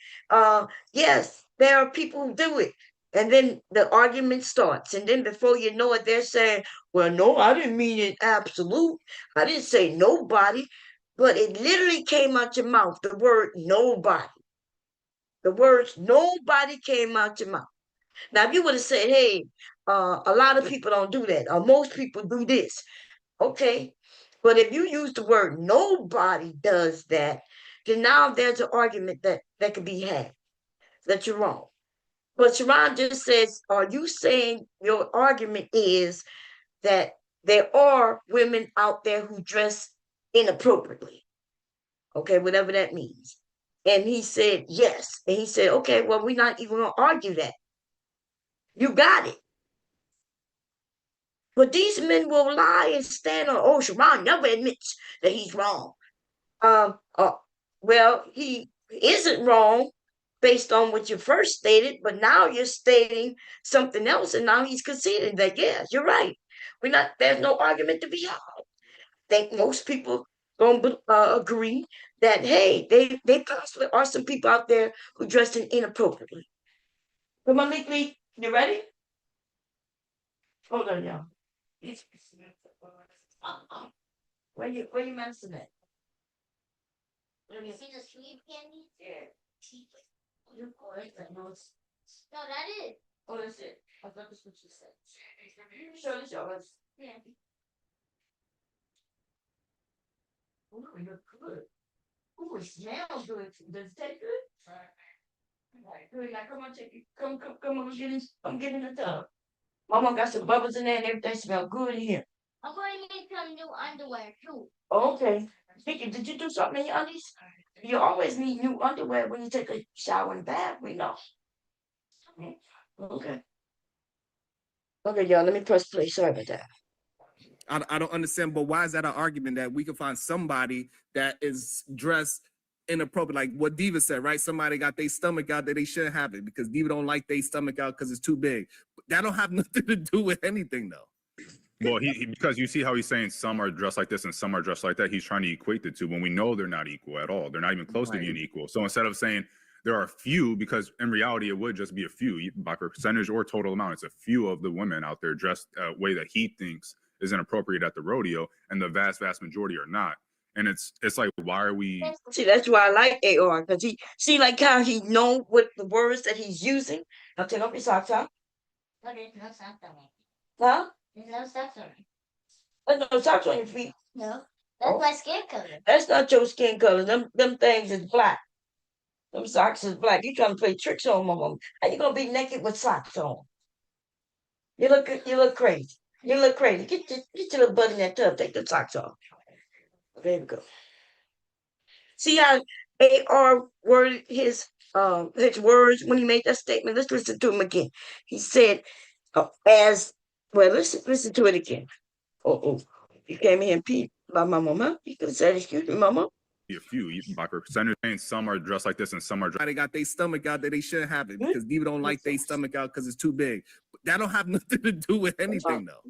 Yes, there are people who do it. And then the argument starts. And then before you know it, they're saying, well, no, I didn't mean it absolute. I didn't say nobody. But it literally came out your mouth, the word nobody. The words nobody came out your mouth. Now, if you would have said, hey, a lot of people don't do that, or most people do this, okay. But if you use the word nobody does that, then now there's an argument that could be had that you're wrong. But Sharon just says, are you saying your argument is that there are women out there who dress inappropriately? Okay, whatever that means. And he said, yes. And he said, okay, well, we're not even going to argue that. You got it. But these men will lie and stand on, oh, Sharon never admits that he's wrong. Well, he isn't wrong based on what you first stated, but now you're stating something else, and now he's conceding that, yes, you're right. There's no argument to be had. I think most people don't agree that, hey, they possibly are some people out there who dress inappropriately. Come on, Lee, you ready? Hold on, y'all. Where you mention it? You see the sweet candy? Yeah. No, that is. Oh, that's it. I thought that's what you said. Show this yours. Yeah. Ooh, you look good. Ooh, it smells good. Does it taste good? Right. Good. Now come on, take it. Come on, get in the tub. Mama got some bubbles in there and everything smells good in here. I'm going to make some new underwear too. Okay. Vicky, did you do something in your undies? You always need new underwear when you take a shower and bath, we know. Okay. Okay, y'all, let me press play. Sorry about that. I don't understand, but why is that an argument that we can find somebody that is dressed inappropriate? Like what Diva said, right? Somebody got their stomach out that they shouldn't have it because Diva don't like their stomach out because it's too big. That don't have nothing to do with anything, though. Well, because you see how he's saying some are dressed like this and some are dressed like that. He's trying to equate the two when we know they're not equal at all. They're not even close to being equal. So instead of saying there are few, because in reality it would just be a few by percentage or total amount, it's a few of the women out there dressed a way that he thinks is inappropriate at the rodeo, and the vast majority are not. And it's like, why are we? See, that's why I like AR, because he see like how he know what the words that he's using. Now take off your socks, huh? No, there's no socks on me. Huh? There's no socks on me. There's no socks on your feet. No. That's my skin color. That's not your skin color. Them things is black. Them socks is black. You trying to play tricks on mama. How you gonna be naked with socks on? You look crazy. You look crazy. Get your little butt in that tub. Take the socks off. There we go. See how AR worded his words when he made that statement. Let's listen to him again. He said, as well, listen to it again. Oh, you came here and peed by my mama. You could have said, excuse me, mama. A few by percentage, saying some are dressed like this and some are dressed. They got their stomach out that they shouldn't have it because Diva don't like their stomach out because it's too big. That don't have nothing to do with anything, though.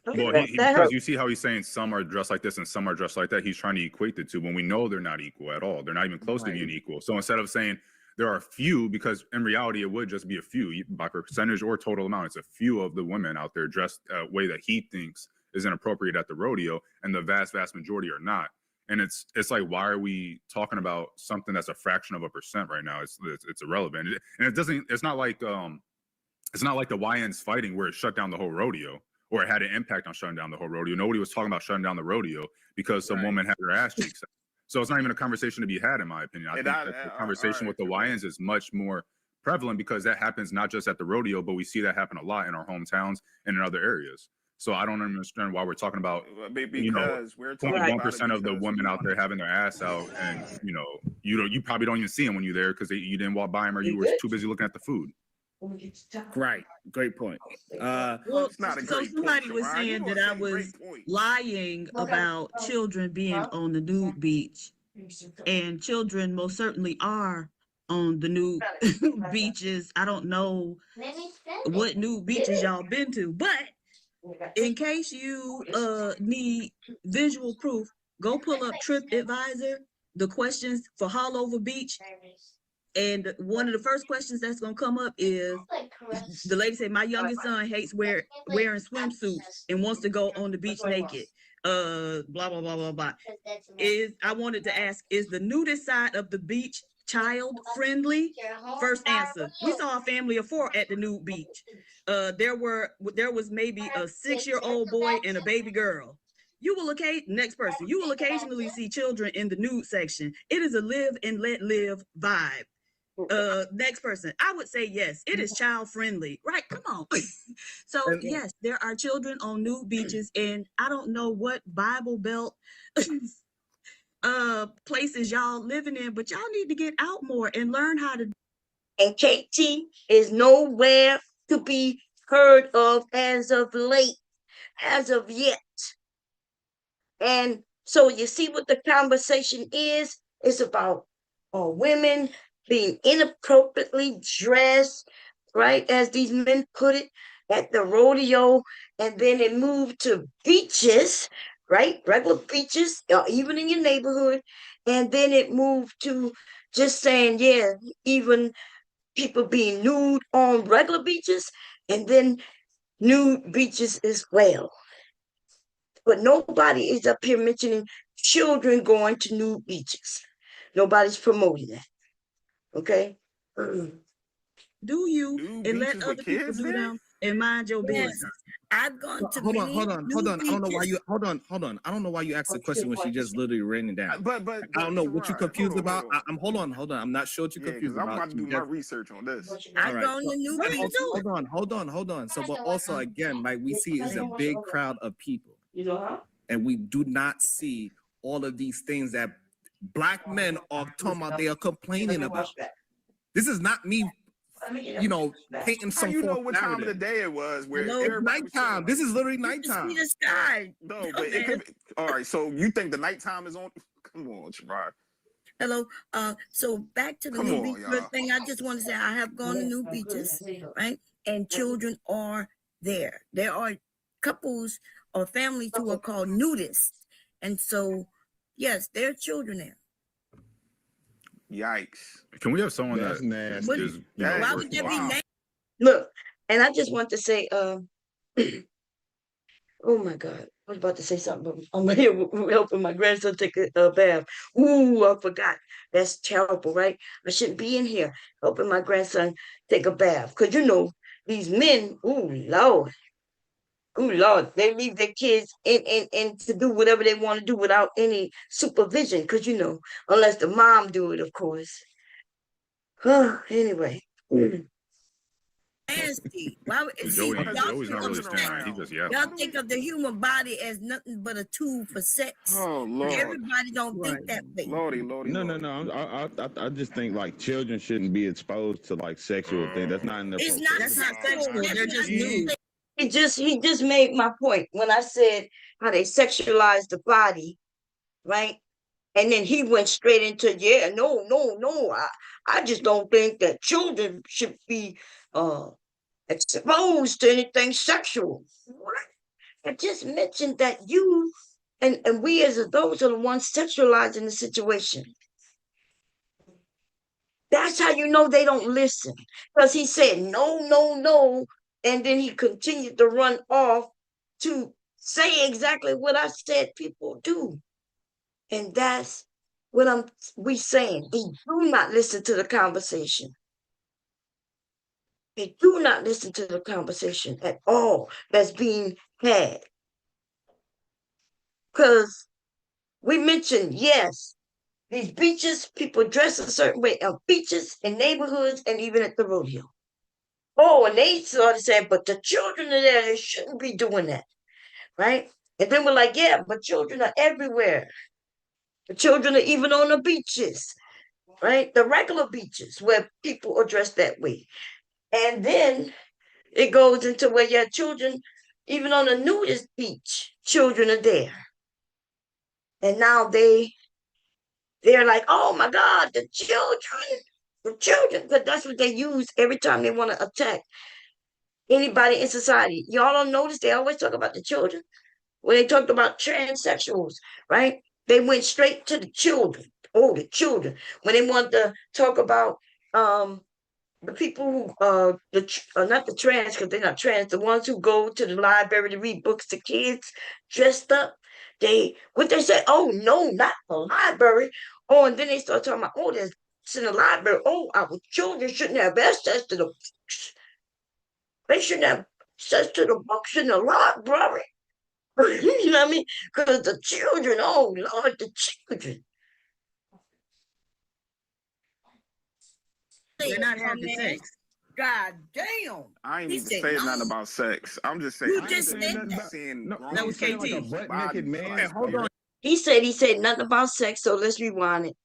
Well, because you see how he's saying some are dressed like this and some are dressed like that. He's trying to equate the two when we know they're not equal at all. They're not even close to being equal. So instead of saying there are few, because in reality it would just be a few by percentage or total amount, it's a few of the women out there dressed a way that he thinks is inappropriate at the rodeo, and the vast majority are not. And it's like, why are we talking about something that's a fraction of a percent right now? It's irrelevant, and it's not like the YN's fighting where it shut down the whole rodeo or it had an impact on shutting down the whole rodeo. Nobody was talking about shutting down the rodeo because some woman had her ass cheeks. So it's not even a conversation to be had, in my opinion. I think that the conversation with the YNs is much more prevalent because that happens not just at the rodeo, but we see that happen a lot in our hometowns and in other areas. So I don't understand why we're talking about, because we're talking 21% of the women out there having their ass out, and you probably don't even see them when you're there because you didn't walk by them or you were too busy looking at the food. Right, great point. Well, it's not a so great somebody point, was Sharon. saying You that I gonna say was great point. lying about children being on the nude beach, and children most certainly are on the nude beaches. I don't know Let me send what it. nude beaches y'all been to, but in case you need visual proof, go pull up TripAdvisor, the questions for Hallover Beach. And one of the first questions that's gonna come up is the lady said, my youngest son hates wearing swimsuits and wants to go on the beach naked. Blah, blah, blah, blah, blah. I wanted to ask, is the nudist side of the beach child friendly? First answer, we saw a family of 4 at the nude beach. There was maybe a 6-year-old boy and a baby girl. Next person, you will occasionally see children in the nude section. It is a live and let live vibe. Next person, I would say yes, it is child friendly, right? Come on. So yes, there are children on nude beaches, and I don't know what Bible Belt places y'all living in, but y'all need to get out more and learn how to. And KT is nowhere to be heard of as of late, as of yet. And so you see what the conversation is? It's about women being inappropriately dressed, right? As these men put it, at the rodeo. And then it moved to beaches, right? Regular beaches, even in your neighborhood. And then it moved to just saying, yeah, even people being nude on regular beaches, and then nude beaches as well. But nobody is up here mentioning children going to nude beaches. Nobody's promoting that. Okay? Do you Nude and let beaches other with people kids do there? them and mind your Yes. business. I've gone to Hold on, many hold on, nude hold on. I don't know why beaches. you hold on. I don't know why you asked the question when she just literally ran it down. But I don't know what you're Sherrod, confused hold on, about. hold on. Hold on. I'm not sure what you're Yeah, confused because I'm about. about to do my research on this. I've All right. gone to nude What are you beaches. doing? Hold on. So, but also again, like we see is a big crowd of people, and we do not see all of these things that Black men are talking about. They are complaining about. This is not me, painting How some you know false what time of the narrative. day it was where Hello? It's everybody was nighttime. This is literally You can nighttime. see the sky. No, but it could be, all right, so you think the nighttime is on? Come on, Sherrod. Hello. So back to the Come new on, beach y'all. thing. I just want to say I have gone to new beaches, right? And children are there. There are couples or families who are called nudists. And so, yes, there are children there. Yikes. Can we have someone That's that nasty. is, Why would there be Wow. Look, and I just want to say, oh my God, I was about to say something, but I'm here helping my grandson take a bath. Ooh, I forgot. That's terrible, right? I shouldn't be in here helping my grandson take a bath. Because, these men, Lord, they leave their kids in to do whatever they want to do without any supervision. Because, unless the mom do it, of course. Anyway. nasty. Why would see Joey's y'all not think of really sex? standing there. He just yelled. Y'all think of the human body as nothing but a tool for sex. Oh, Lord. Everybody don't think that way. Lordy. No. I just think like children shouldn't be exposed to like sexual things. That's not in their It's not That's not sexual. sexual. They're just nude. He just made my point when I said how they sexualize the body, right? And then he went straight into, no. I just don't think that children should be exposed to anything sexual. What? I just mentioned that you and we as adults are the ones sexualizing the situation. That's how you know they don't listen. Because he said no. And then he continued to run off to say exactly what I said people do. And that's what we saying. They do not listen to the conversation. They do not listen to the conversation at all that's being had. Because we mentioned, yes, these beaches, people dress a certain way on beaches and neighborhoods and even at the rodeo. Oh, and they started saying, but the children are there, they shouldn't be doing that, right? And then we're like, yeah, but children are everywhere. The children are even on the beaches, right? The regular beaches where people are dressed that way. And then it goes into where you have children, even on the nudist beach, children are there. And now they're like, oh my God, the children, because that's what they use every time they want to attack anybody in society. Y'all don't notice they always talk about the children when they talked about transsexuals, right? They went straight to the children. Oh, the children. When they wanted to talk about the people who not the trans, because they're not trans, the ones who go to the library to read books to kids dressed up, they say, oh no, not the library. Oh, and then they start talking about, oh, there's in the library. Oh, our children shouldn't have access to the books. They shouldn't have access to the books in the library. You know what I mean? Because the children, oh Lord, the children. They're not having sex. God damn. I ain't He even said saying no. nothing about sex. I'm just saying. You I just ain't said saying that. seeing No, grown that was people KT. with Butt bodies. naked man. Okay, hold on. He said nothing about sex, so let's rewind it.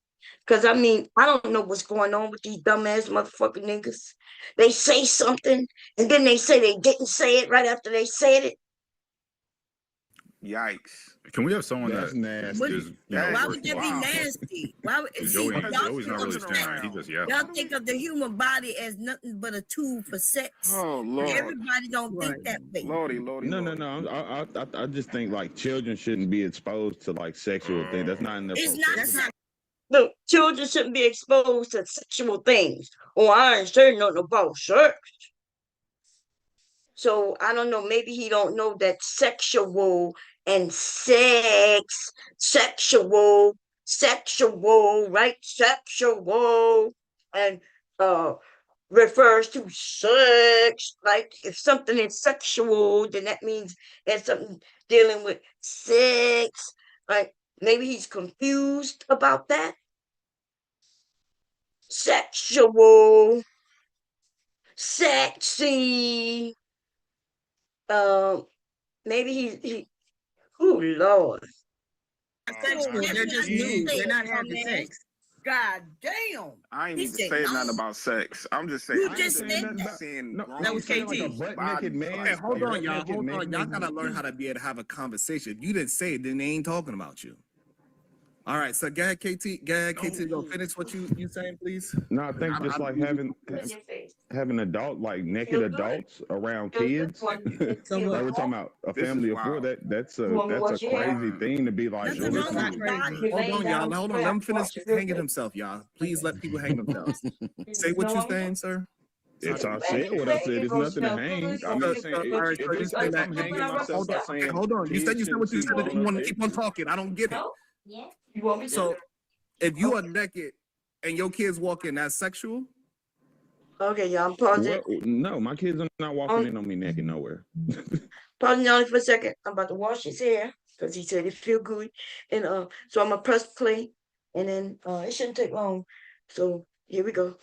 Because, I mean, I don't know what's going on with these dumbass motherfucking niggas. They say something, and then they say they didn't say it right after they said it. Yikes. Can we have someone That's that nasty. is, Why Why worth would that be Wow. nasty? Why would see, Joey's y'all not think really of saying sex, that. He just, yeah. y'all think of the human body as nothing but a tool for sex. Oh Lord. Everybody don't think that way. Lordy. No. I just think like children shouldn't be exposed to like sexual things. That's not in their It's not proclivity. Look, children shouldn't be exposed to sexual things. Oh, I ain't saying nothing about sex. So I don't know. Maybe he don't know that sexual and sex, sexual, right? Sexual and refers to sex. Like if something is sexual, then that means there's something dealing with sex. Like maybe he's confused about that. Sexual, sexy. Maybe he. Oh Lord. Sexual. They're just nude. They're not having sex. God damn. I ain't He even said saying no. nothing about sex. I'm just saying. You I ain't just saying said nothing that. about seeing No, grown that was people KT. with Like a butt bodies. naked man. Okay, hold on, y'all. Naked Hold man. on. Y'all gotta learn how to be able to have a conversation. If you didn't say it, then they ain't talking about you. All right, so go ahead, KT. Go ahead, KT. Go finish what you saying, please. No, I think just like having adult, like naked adults around kids. So Like what? we're talking about a This is family of four. wild. That's a crazy thing to be like. Nothing wrong listen, with body. Hold on, y'all. Hold on. Let him finish hanging himself, y'all. Please let people hang themselves. Say what you're saying, sir. If I said what I said, it's nothing to hang. I'm just saying, All right, so you if saying that. I'm hanging myself by saying, Hold on. You said kids what you shouldn't said. see That you want to grown-up keep on talking. I don't get it. Yeah. You want me to? So if you are naked and your kids walk in, that's sexual? Okay, y'all. I'm pausing. What? No, my kids are not walking in on me naked nowhere. Pausing only for a second. I'm about to wash his hair because he said it feel good, and so I'm gonna press play, and then it shouldn't take long. So here we go.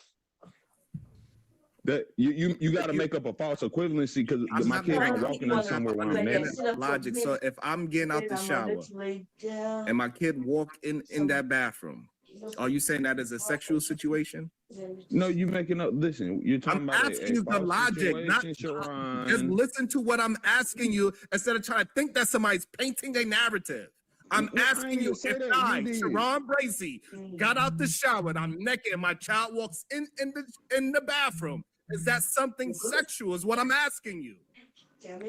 That you got to make up a false equivalency because I'm my not kids making aren't up- walking in somewhere where I'm naked. Logic. So if I'm getting out the shower and my kid walk in that bathroom, are you saying that is a sexual situation? No, you making up. Listen, you're talking I'm about asking you the false logic, not situation, Sharon. just listen to what I'm asking you instead of trying to think that somebody's painting a narrative. I'm No, I asking ain't you even say if that. I, You did. Sharon Bracy, got out the shower and I'm naked and my child walks in the bathroom. Is that something sexual? Is what I'm asking you.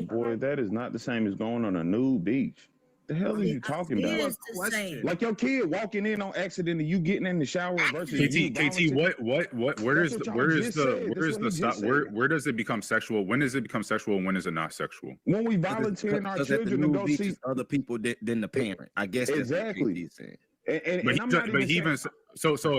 Boy, that is not the same as going on a nude beach. The hell are you talking It about? is the same. Like your kid walking in on accident and you getting in the shower versus you KT, volunteering- where That's is what y'all where is just the said. where That's is what the he stop? just Where said. does it become sexual? When does it become sexual? When is it not sexual? When we volunteering our Because at the children to new go beach see is other people than the parent. I guess that's exactly. what KT is saying. And I'm not even saying,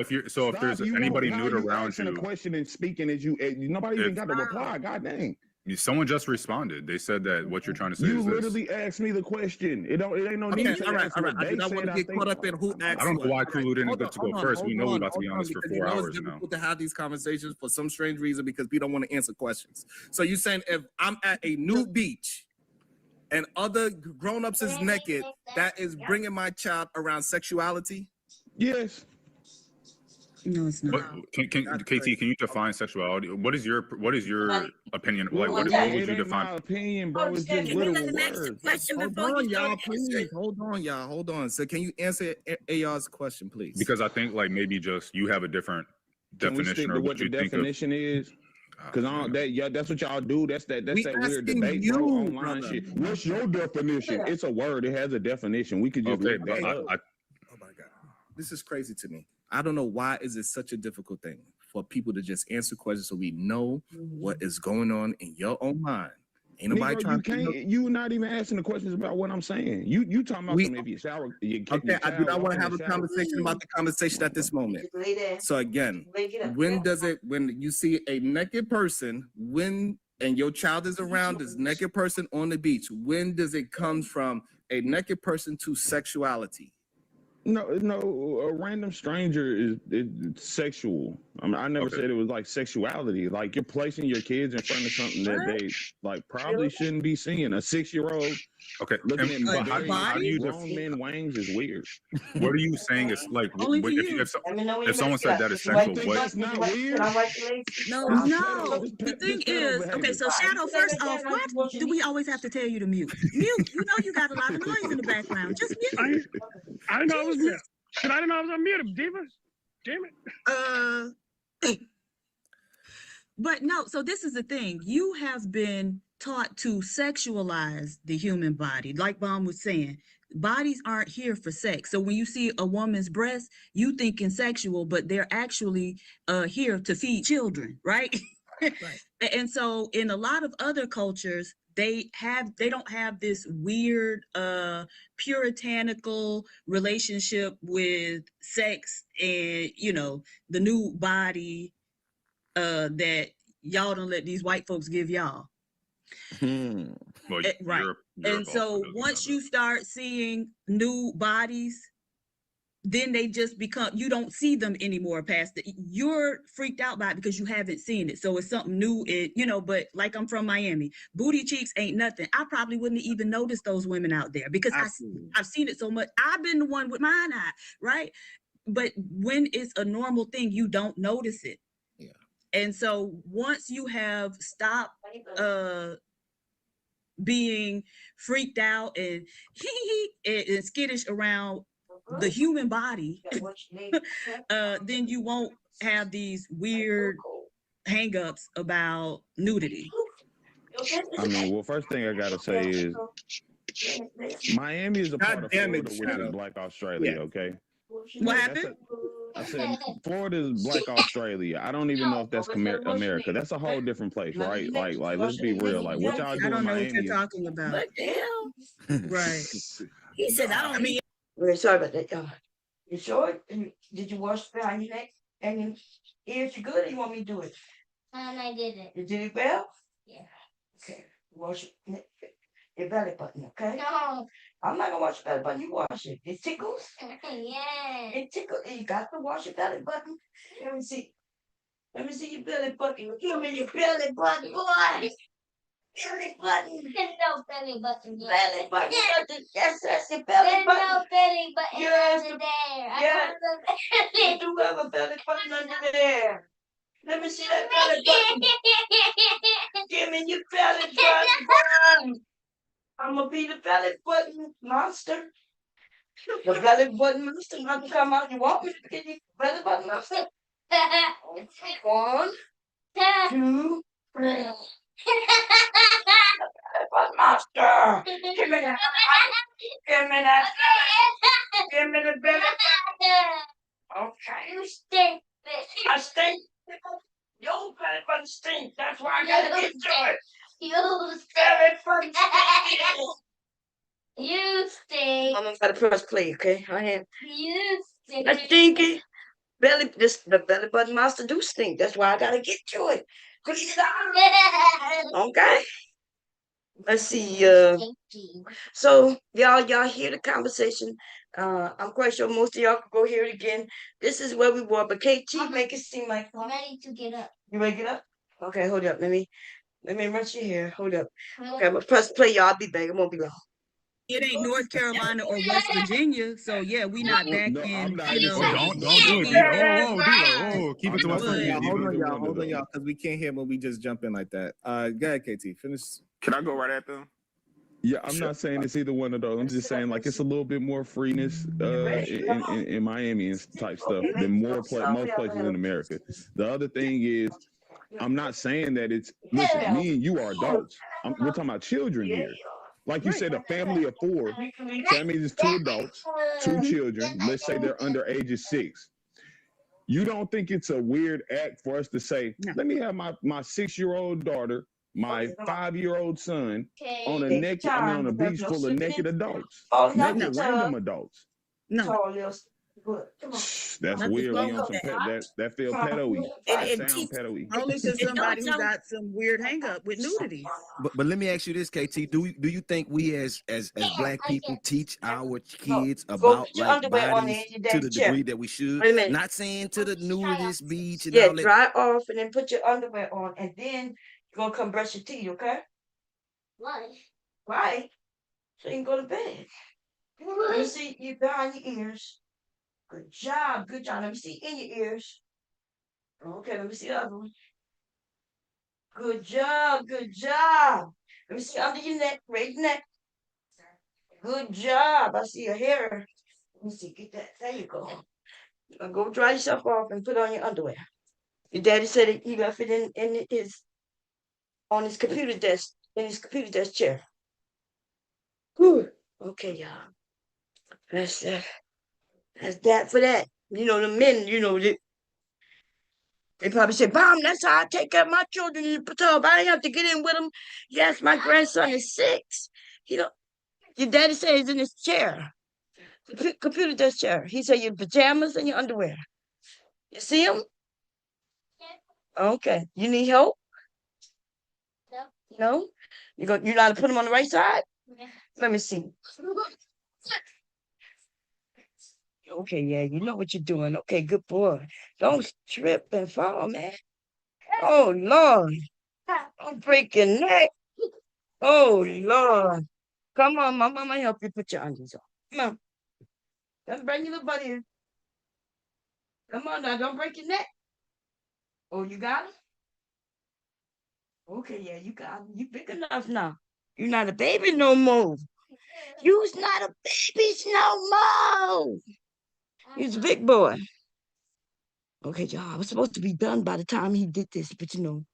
if there's anybody nude around asking a you, question and speaking as you nobody even got to reply. God dang. someone just responded. They said that what you're trying to say You is this. literally asked me the question. It ain't no Okay, need to all right, ask all right. what I they do not want said. to I get think caught up in who asked I don't know why what. Kulu didn't get to go first. We know we're about to be on this for because 4 it's hours now. difficult to have these conversations for some strange reason because we don't want to answer questions. So you're saying if I'm at a new beach and other grown-ups is naked, that is bringing my child around sexuality? yes. No, it's not. KT, can you define sexuality? What is your opinion? Like, what would it you ain't define? my opinion, bro. It's just Can we let literal him ask the words. question Hold before on, you y'all, start please. answering? Hold on, y'all. Hold on. So can you answer AR's question, please? Because I think like maybe just you have a different Can we definition stick or to what what the you think of. definition is? Because that's what y'all do. That's that We weird asking debate, you, bro. Online brother. shit. What's your definition? It's a word. It has a definition. We could just Okay, look that but up. This is crazy to me. I don't know why is it such a difficult thing for people to just answer questions so we know what is going on in your own mind. Ain't nobody Negro, trying you to can't. You not even asking the questions about what I'm saying. You talking about some if you shower. Okay, I do not want to have a conversation about the conversation at this moment. So again, when you see a naked person, and your child is around this naked person on the beach, when does it come from a naked person to sexuality? No, a random stranger is sexual. I mean, I never said it was like sexuality. Like you're placing your kids in front of something that they like probably shouldn't be seeing. A 6-year-old. Okay, looking at but how do you grown men wangs is weird. What are you saying is like Only for you. if someone said that is sexual, what? That's not weird. No. The thing is, okay, so Shadow, first off, what do we always have to tell you to mute? Mute. You know you got a lot of noise in the background. Just mute. I didn't know I was muted. Shit, I didn't know I was on mute, Diva. Damn it. But no, so this is the thing. You have been taught to sexualize the human body. Like Baum was saying, bodies aren't here for sex. So when you see a woman's breast, you thinking sexual, but they're actually here to feed children, right? Right. And so in a lot of other cultures, they don't have this weird puritanical relationship with sex and the new body that y'all don't let these white folks give y'all. Well, right. Europe And so once you start seeing new bodies, then they just become, you don't see them anymore past it. You're freaked out by it because you haven't seen it. So it's something new, but like I'm from Miami, booty cheeks ain't nothing. I probably wouldn't even notice those women out there because I've seen it so much. I've been the one with mine eye, right? But when it's a normal thing, you don't notice it. Yeah. And so once you have stopped being freaked out and and skittish around the human body, then you won't have these weird hangups about nudity. I mean, well, first thing I gotta say is Miami is a part of Florida, which is Black Australia. Okay. What happened? I said Florida is Black Australia. I don't even know if that's America. That's a whole different place, right? Like let's be real. Like what y'all do I don't in know Miami what you're talking about. What the hell? Right. He said, I mean, We're sorry about that, y'all. You sure? Did you wash behind your neck and your ears? You good, or you want me to do it? And I did it. You did it well? Yeah. Okay. Wash your belly button, okay? No. I'm not gonna wash your belly button. You wash it. It tickles. Yeah. It tickles. You got to wash your belly button. Let me see. Let me see your belly button. Give me your belly button, boy. Belly button. There's no belly button here. Belly button. Yes, that's your belly There's button. no belly button Yes. under there. I Yes. have a belly. You do have a belly button under there. Let me see that belly button. Give me your belly button. I'm gonna be the belly button monster. The belly button monster. I can come out. You want me to get you belly button monster? 1, 2, 3. Belly button monster. Give me that. Give me that. Give me the belly button. Okay. You stink, bitch. I stink. Your belly button stink. That's why I gotta get to it. You Belly button stink. You stink. I'm gonna press play, okay? I am. You stink. I stinky. The belly button monster do stink. That's why I gotta get to it. Okay. Let's see. So y'all hear the conversation. I'm quite sure most of y'all can go hear it again. This is where we were, but KT make it seem like I'm ready to get up. you ready to get up? Okay, hold up. Let me rinse your hair. Hold up. Okay, I'm gonna press play, y'all. I'll be back. It won't be long. It ain't North Carolina or West Virginia, so yeah, we not back No, in. I'm not Don't do it, Diva. Keep it to West Virginia. Hold on, y'all, because we can't hear when we just jump in like that. Go ahead, KT. Finish. Can I go right at them? Yeah, I'm not saying it's either one of those. I'm just saying like it's a little bit more freeness in Miami and type stuff than most places in America. The other thing is, I'm not saying that it's listen. Me and you are adults. We're talking about children here. Like you said, a family of 4. So that means it's 2 adults, 2 children. Let's say they're under ages 6. You don't think it's a weird act for us to say, let me have my 6-year-old daughter, my 5-year-old son on a beach full of naked adults, naked random adults. No. That's weird. We on some that feel pedo-y. That sound pedo-y. Only to somebody who got some weird hang up with nudity. But let me ask you this, KT. Do you think we as black people teach our kids about like bodies to the degree that we should? Not saying to the nudist beach and all that. Dry off and then put your underwear on, and then you're gonna come brush your teeth, okay? Why? Right. So you can go to bed. Let me see you behind your ears. Good job, good job. Let me see in your ears. Okay, let me see the other one. Good job, good job. Let me see under your neck, right neck. Good job. I see your hair. Let me see, get that. There you go. Now go dry yourself off and put on your underwear. Your daddy said he left it in his on his computer desk, in his computer desk chair. Whew. Okay, y'all. That's that for that. You know, the men, you know, they probably say, Mom, that's how I take care of my children in the patrol. I didn't have to get in with them. Yes, my grandson is 6. You know, your daddy said he's in his chair. Computer desk chair. He said your pajamas and your underwear. You see him? Okay. You need help? No? You know how to put them on the right side? Let me see. Okay, yeah, you know what you're doing. Okay, good boy. Don't trip and fall, man. Oh, Lord. Don't break your neck. Oh, Lord. Come on, my mama help you put your undies on. Come on. Let's bring your little buddy in. Come on now, don't break your neck. Oh, you got him? Okay, yeah, you got him. You big enough now. You're not a baby no more. You's not a baby no more. He's a big boy. Okay, y'all, I was supposed to be done by the time he did this, but you know,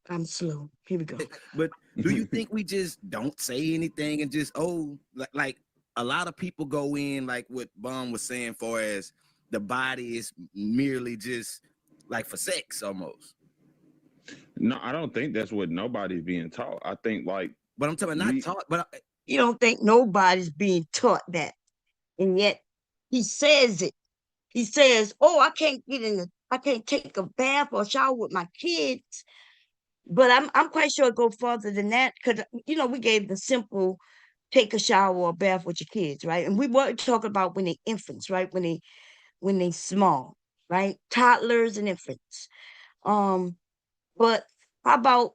I'm slow. Here we go. But do you think we just don't say anything and just like a lot of people go in like what Bum was saying, for as the body is merely just like for sex almost? No, I don't think that's what nobody's being taught. I think but I'm talking not taught, but you don't think nobody's being taught that, and yet he says it. He says, "Oh, I can't take a bath or shower with my kids." But I'm quite sure it goes further than that, because you know we gave the simple take a shower or bath with your kids, right? And we weren't talking about when they infants, right? When they small, right? Toddlers and infants. But how about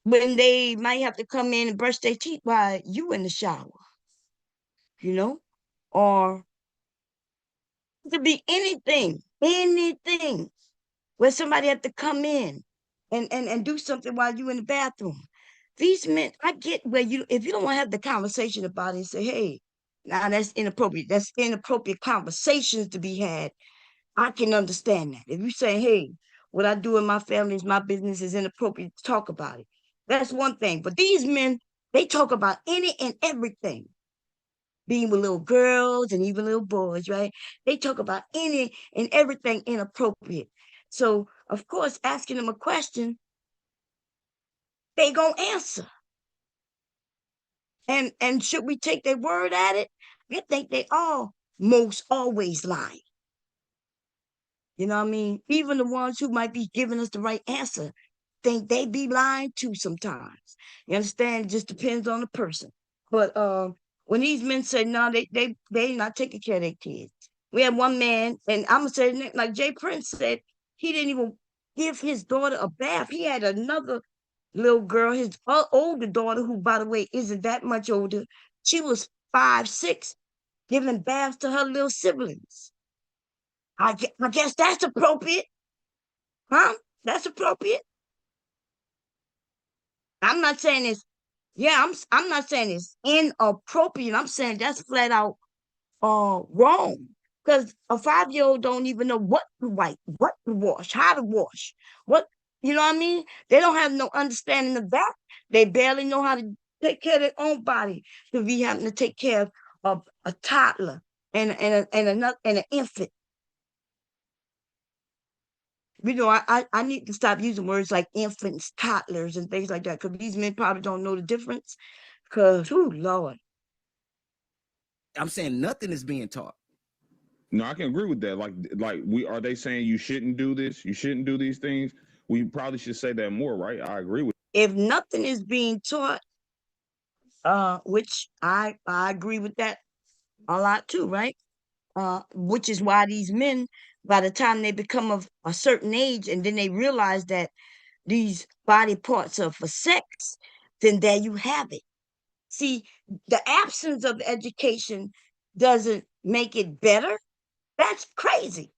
when they might have to come in and brush their teeth while you in the shower, you know? Or it could be anything where somebody have to come in and do something while you in the bathroom. These men, I get where if you don't want to have the conversation about it and say, hey, now that's inappropriate. That's inappropriate conversations to be had. I can understand that. If you say, hey, what I do in my family is my business, is inappropriate to talk about it. That's one thing. But these men, they talk about any and everything. Being with little girls and even little boys, right? They talk about any and everything inappropriate. So, of course, asking them a question, they gonna answer. And should we take their word at it? I think they most always lie. You know what I mean? Even the ones who might be giving us the right answer, think they be lying too sometimes. You understand? It just depends on the person. But when these men say no, they not taking care of their kids. We had one man, and I'm gonna say like Jay Prince said, he didn't even give his daughter a bath. He had another little girl, his older daughter, who, by the way, isn't that much older. She was 5, 6, giving baths to her little siblings. I guess that's appropriate. Huh? That's appropriate. I'm not saying it's, I'm not saying it's inappropriate. I'm saying that's flat out wrong. Because a 5-year-old don't even know what to wipe, what to wash, how to wash, what, you know what I mean? They don't have no understanding of that. They barely know how to take care of their own body to be having to take care of a toddler and an infant. You know, I need to stop using words like infants, toddlers, and things like that, because these men probably don't know the difference. Because, oh Lord. I'm saying nothing is being taught. No, I can agree with that. Like are they saying you shouldn't do this? You shouldn't do these things? We probably should say that more, right? I agree with. If nothing is being taught, which I agree with that a lot too, right? Which is why these men, by the time they become of a certain age, and then they realize that these body parts are for sex, then there you have it. See, the absence of education doesn't make it better. That's crazy.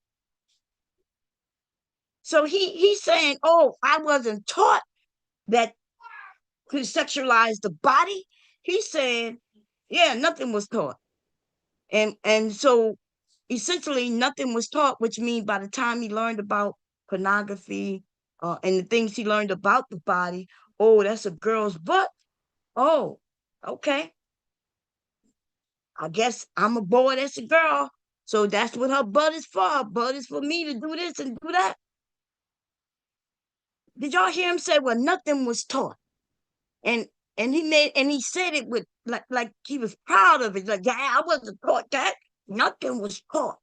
So he's saying, oh, I wasn't taught that to sexualize the body. He's saying, yeah, nothing was taught. And so essentially nothing was taught, which means by the time he learned about pornography and the things he learned about the body, oh, that's a girl's butt. Oh, okay. I guess I'm a boy that's a girl. So that's what her butt is for. Her butt is for me to do this and do that. Did y'all hear him say, well, nothing was taught? And he said it with like he was proud of it. Like, yeah, I wasn't taught that. Nothing was taught.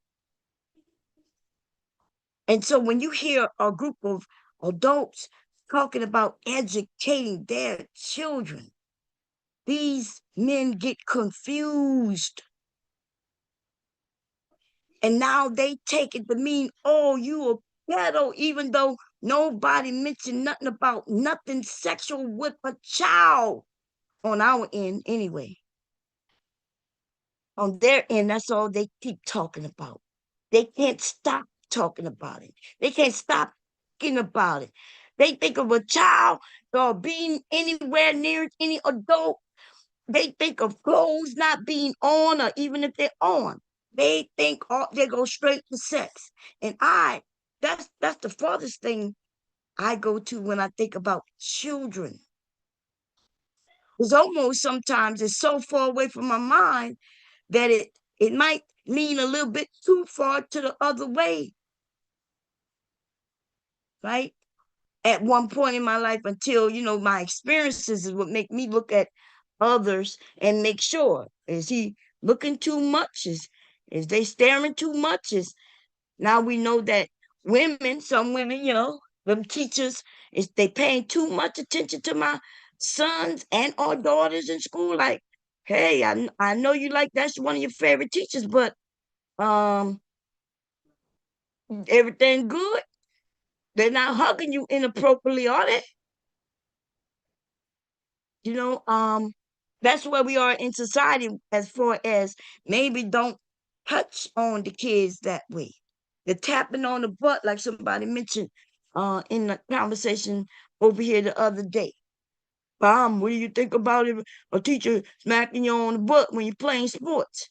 And so when you hear a group of adults talking about educating their children, these men get confused. And now they take it to mean, oh, you a pedo, even though nobody mentioned nothing about nothing sexual with a child on our end anyway. On their end, that's all they keep talking about. They can't stop talking about it. They can't stop thinking about it. They think of a child or being anywhere near any adult. They think of clothes not being on, or even if they're on. They think they go straight to sex. And that's the farthest thing I go to when I think about children. It's almost sometimes it's so far away from my mind that it might lean a little bit too far to the other way. Right? At one point in my life, until, my experiences is what make me look at others and make sure, is he looking too much? Is they staring too much? Now we know that some women, them teachers, is they paying too much attention to my sons and our daughters in school. Like, hey, I know you like that's one of your favorite teachers, but everything good? They're not hugging you inappropriately, are they? That's where we are in society, as far as maybe don't touch on the kids that way. The tapping on the butt, like somebody mentioned in the conversation over here the other day. Mom, what do you think about it? A teacher smacking you on the butt when you're playing sports?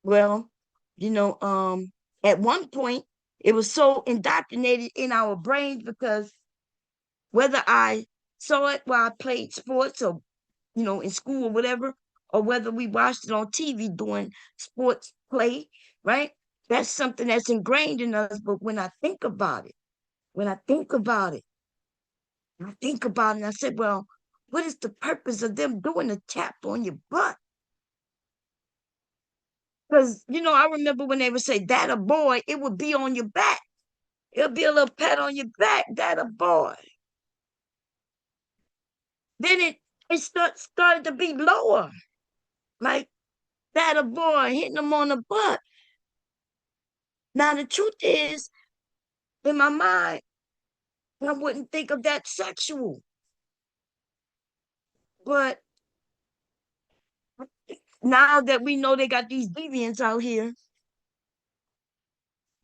Well, at one point, it was so indoctrinated in our brains, because whether I saw it while I played sports or, in school or whatever, or whether we watched it on TV doing sports play, right? That's something that's ingrained in us. But when I think about it, and I said, well, what is the purpose of them doing a tap on your butt? Because, I remember when they would say, that a boy, it would be on your back. It'll be a little pat on your back, that a boy. Then it started to be lower. Like, that a boy, hitting them on the butt. Now, the truth is, in my mind, I wouldn't think of that sexual. But now that we know they got these deviants out here,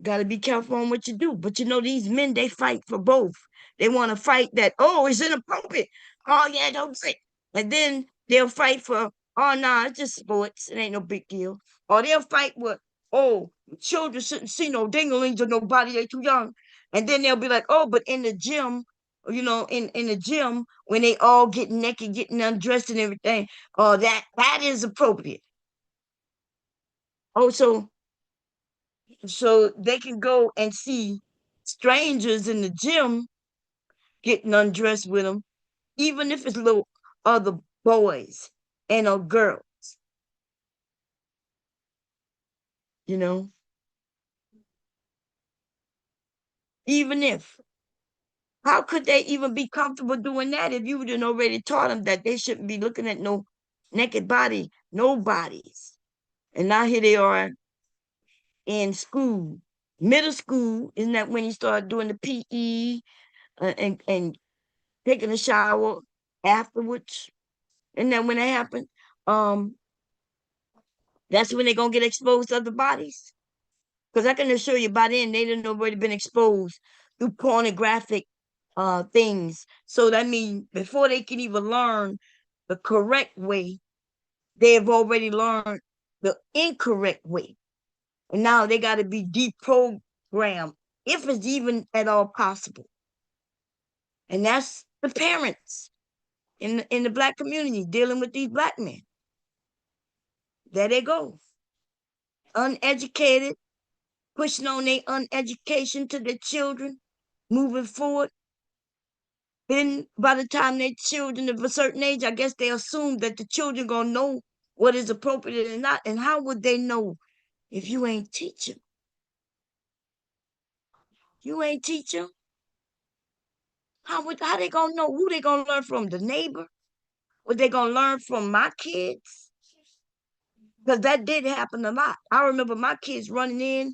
got to be careful on what you do. But these men, they fight for both. They want to fight that, oh, it's inappropriate. Oh, yeah, don't say. And then they'll fight for, oh, nah, it's just sports. It ain't no big deal. Or they'll fight with, oh, children shouldn't see no dinglings or nobody, they too young. And then they'll be like, oh, but in the gym, you know, in the gym when they all get naked, getting undressed and everything. Oh, that is appropriate. Oh, so they can go and see strangers in the gym getting undressed with them, even if it's little other boys and or girls, you know, even if. How could they even be comfortable doing that if you didn't already taught them that they shouldn't be looking at no naked body, no bodies? And now here they are in school, middle school. Isn't that when you start doing the PE and taking a shower afterwards? And then when that happened, um, that's when they're gonna get exposed to other bodies. Because I can assure you by then they didn't already been exposed through pornographic things. So that means before they can even learn the correct way, they have already learned the incorrect way. And now they got to be deprogrammed, if it's even at all possible. And that's the parents in the black community dealing with these black men. There they go. Uneducated, pushing on their uneducation to their children, moving forward. Then by the time their children of a certain age, I guess they assume that the children gonna know what is appropriate and not. And how would they know if you ain't teach them? You ain't teach them. How they gonna know? Who they gonna learn from? The neighbor? What they gonna learn from my kids? Because that did happen a lot. I remember my kids running in,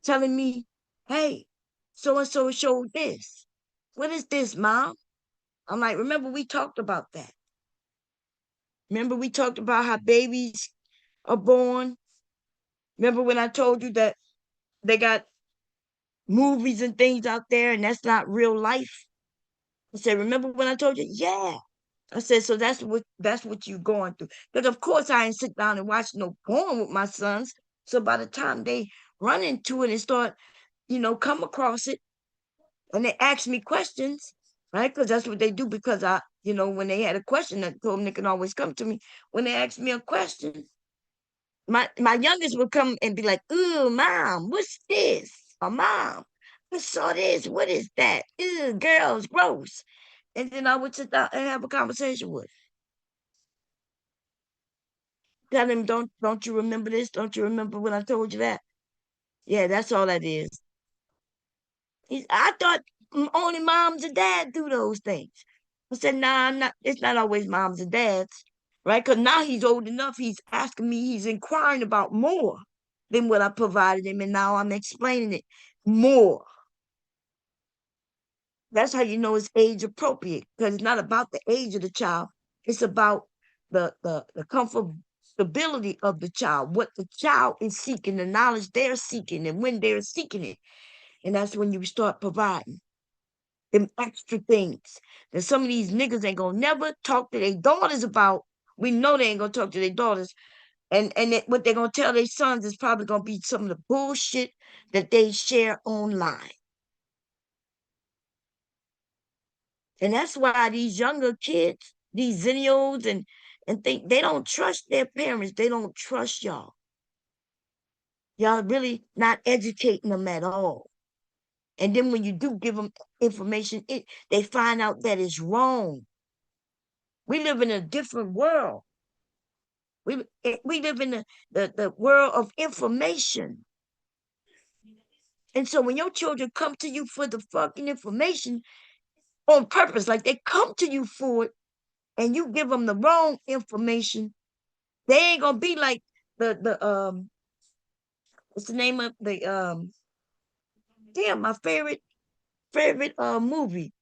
telling me, "Hey, so and so showed this. What is this, mom?" I'm like, "Remember we talked about that. Remember we talked about how babies are born. Remember when I told you that they got movies and things out there and that's not real life?" I said, "Remember when I told you?" Yeah. I said, "So that's what you're going through." Because of course I ain't sit down and watch no porn with my sons. So by the time they run into it and start, come across it, and they ask me questions, right? Because that's what they do. Because when they had a question, I told them they can always come to me. When they ask me a question, my youngest would come and be like, "Ooh, mom, what's this?" Or, "Mom, I saw this. What is that? Ooh, girls, gross." And then I would sit down and have a conversation with him. Tell him, don't you remember this? Don't you remember when I told you that? Yeah, that's all that is. I thought only moms and dads do those things. I said, "Nah, not. It's not always moms and dads, right?" Because now he's old enough. He's asking me. He's inquiring about more than what I provided him, and now I'm explaining it more. That's how you know it's age appropriate, because it's not about the age of the child. It's about the comfortability of the child, what the child is seeking, the knowledge they're seeking, and when they're seeking it. And that's when you start providing them extra things that some of these niggas ain't gonna never talk to their daughters about. We know they ain't gonna talk to their daughters. And what they're gonna tell their sons is probably gonna be some of the bullshit that they share online. And that's why these younger kids, these zennials and think they don't trust their parents. They don't trust y'all. Y'all really not educating them at all. And then when you do give them information, they find out that it's wrong. We live in a different world. We live in the world of information. And so when your children come to you for the fucking information on purpose, like they come to you for it, and you give them the wrong information, they ain't gonna be like the what's the name of the damn, my favorite movie,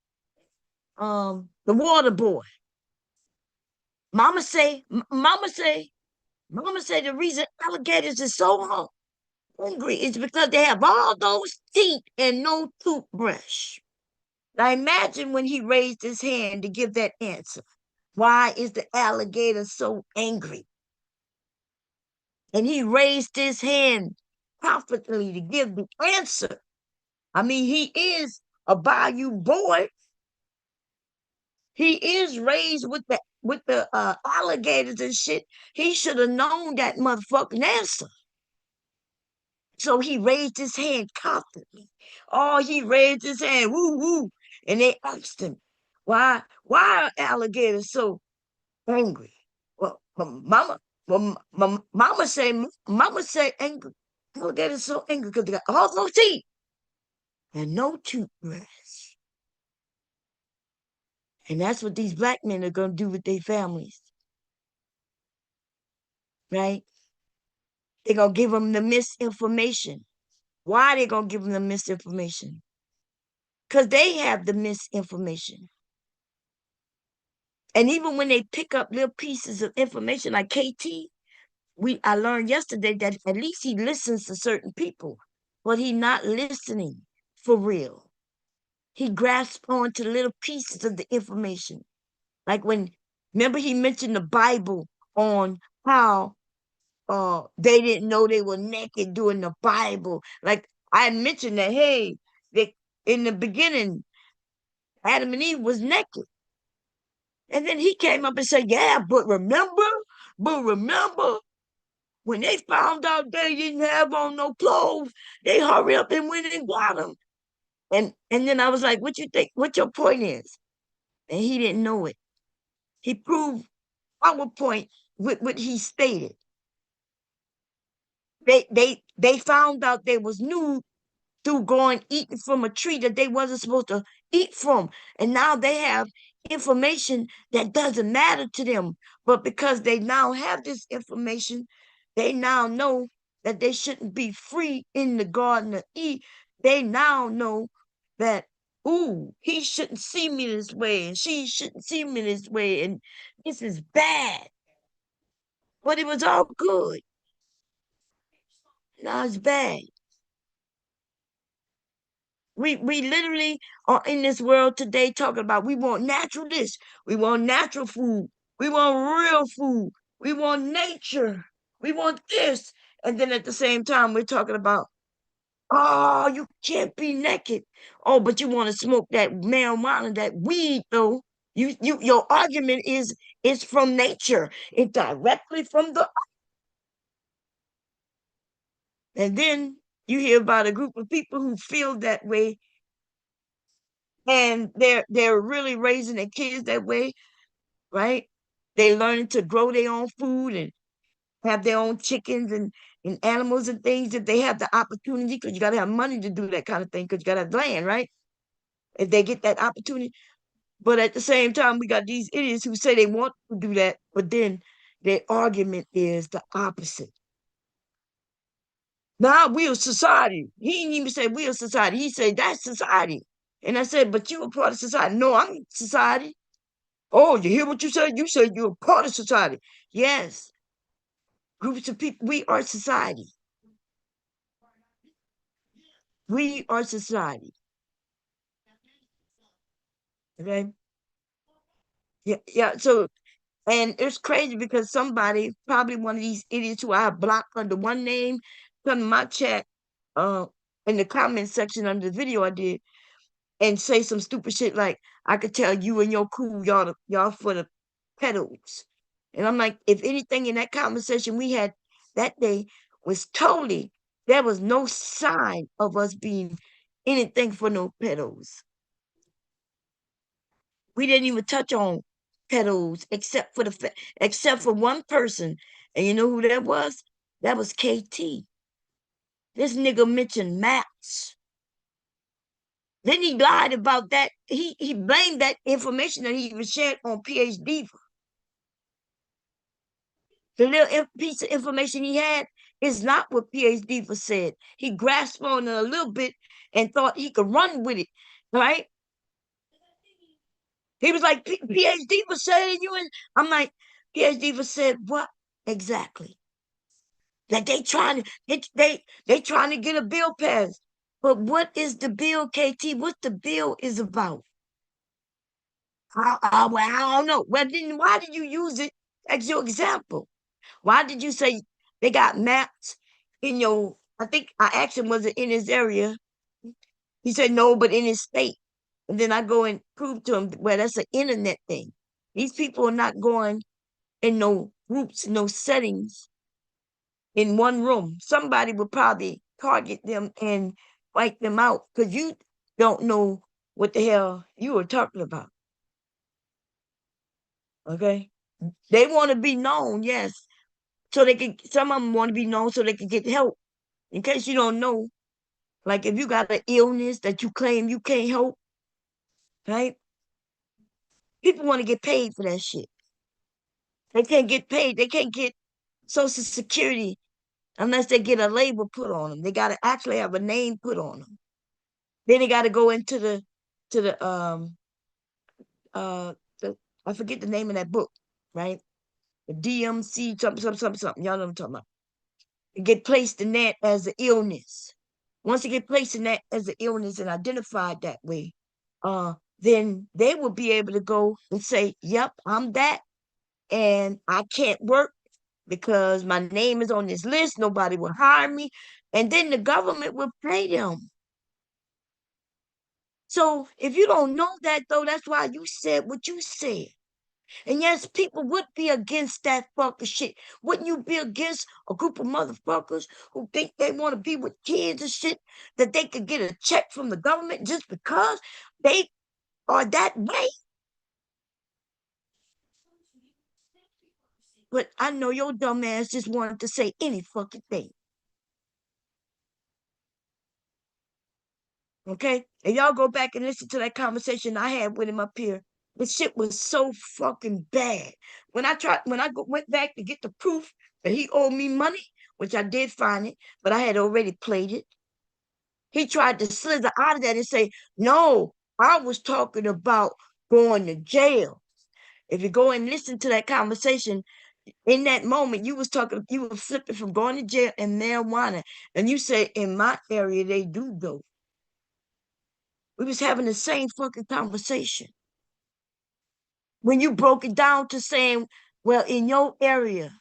The Water Boy. Mama say the reason alligators are so hungry is because they have all those teeth and no toothbrush. Now imagine when he raised his hand to give that answer. Why is the alligator so angry? And he raised his hand confidently to give the answer. I mean, he is a bayou boy. He is raised with the alligators and shit. He should have known that motherfucking answer. So he raised his hand confidently. Oh, he raised his hand, woo woo. And they asked him, why are alligators so angry? Well, mama say angry. Alligators so angry because they got all no teeth and no toothbrush. And that's what these black men are gonna do with their families. Right? They're gonna give them the misinformation. Why are they gonna give them the misinformation? Because they have the misinformation. And even when they pick up little pieces of information like KT, I learned yesterday that at least he listens to certain people, but he not listening for real. He grasps onto little pieces of the information. Like remember he mentioned the Bible on how they didn't know they were naked during the Bible. Like I mentioned that, hey, in the beginning, Adam and Eve was naked. And then he came up and said, yeah, but remember, when they found out they didn't have on no clothes, they hurry up and went and got them. And then I was like, what you think? What your point is? And he didn't know it. He proved our point with what he stated. They found out they was nude through going eating from a tree that they wasn't supposed to eat from. And now they have information that doesn't matter to them. But because they now have this information, they now know that they shouldn't be free in the Garden of Eden. They now know that, ooh, he shouldn't see me this way, and she shouldn't see me this way, and this is bad. But it was all good. Now it's bad. We literally are in this world today talking about we want natural this, we want natural food, we want real food, we want nature, we want this. And then at the same time, we're talking about, oh, you can't be naked. Oh, but you want to smoke that marijuana, that weed, though. Your argument is it's from nature. It's directly from the. And then you hear about a group of people who feel that way, and they're really raising their kids that way, right? They learning to grow their own food and have their own chickens and animals and things if they have the opportunity, because you got to have money to do that kind of thing, because you got to have land, right? If they get that opportunity. But at the same time, we got these idiots who say they want to do that, but then their argument is the opposite. Now we are society. He didn't even say we are society. He said that's society. And I said, but you a part of society. No, I'm society. Oh, you hear what you said? You said you're a part of society. Yes. Groups of people, we are society. We are society. Okay? Yeah. So, and it's crazy because somebody, probably one of these idiots who I blocked under one name, come to my chat, uh, in the comment section under the video I did, and say some stupid shit like, I could tell you and your crew, y'all for the pedos. And I'm like, if anything in that conversation we had that day was totally, there was no sign of us being anything for no pedos. We didn't even touch on pedos except for one person. And you know who that was? That was KT. This nigga mentioned maps. Then he lied about that. He blamed that information that he was shared on PhD. The little piece of information he had is not what PhD said. He grasped on it a little bit and thought he could run with it, right? He was like, PhD was saying you, and I'm like, PhD said what exactly? That they trying to get a bill passed. But what is the bill, KT? What the bill is about? I don't know. Well, then why did you use it as your example? Why did you say they got maps in your, I think I asked him, was it in his area? He said, no, but in his state. And then I go and prove to him, well, that's an internet thing. These people are not going in no groups, no settings in one room. Somebody will probably target them and wipe them out because you don't know what the hell you were talking about. Okay? They want to be known, yes. So they can, some of them want to be known so they can get help. In case you don't know, like if you got an illness that you claim you can't help, right? People want to get paid for that shit. They can't get paid. They can't get Social Security unless they get a label put on them. They got to actually have a name put on them. Then they got to go into the the I forget the name of that book, right? The DMC something. Y'all know what I'm talking about. It get placed in that as an illness. Once you get placed in that as an illness and identified that way, then they will be able to go and say, "Yep, I'm that, and I can't work because my name is on this list. Nobody will hire me," and then the government will pay them. So if you don't know that, though, that's why you said what you said. And yes, people would be against that fucking shit. Wouldn't you be against a group of motherfuckers who think they want to be with kids and shit, that they could get a check from the government just because they are that way? But I know your dumb ass just wanted to say any fucking thing. Okay? And y'all go back and listen to that conversation I had with him up here. The shit was so fucking bad. When I went back to get the proof that he owed me money, which I did find it, but I had already played it. He tried to slither out of that and say, no, I was talking about going to jail. If you go and listen to that conversation, in that moment, you were flipping from going to jail and marijuana. And you said, in my area, they do dope. We was having the same fucking conversation. When you broke it down to saying, well, in your area,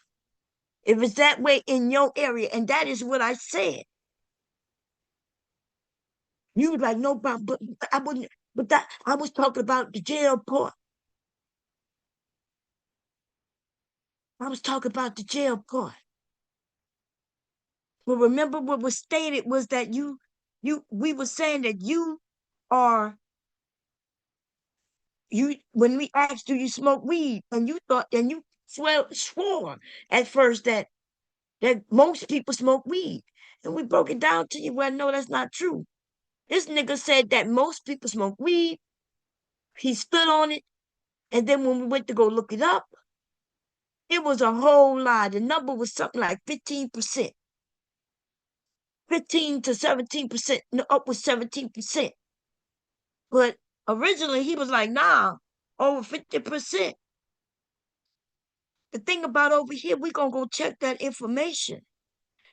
if it's that way in your area, and that is what I said. You was like, no, but I wouldn't, but that I was talking about the jail part. I was talking about the jail part. But remember what was stated was that we were saying that you are, when we asked, do you smoke weed? And you thought, and you swore at first that most people smoke weed. And we broke it down to you. Well, no, that's not true. This nigga said that most people smoke weed. He stood on it. And then when we went to go look it up, it was a whole lie. The number was something like 15%. 15 to 17%, no, up with 17%. But originally he was like, nah, over 50%. The thing about over here, we gonna go check that information.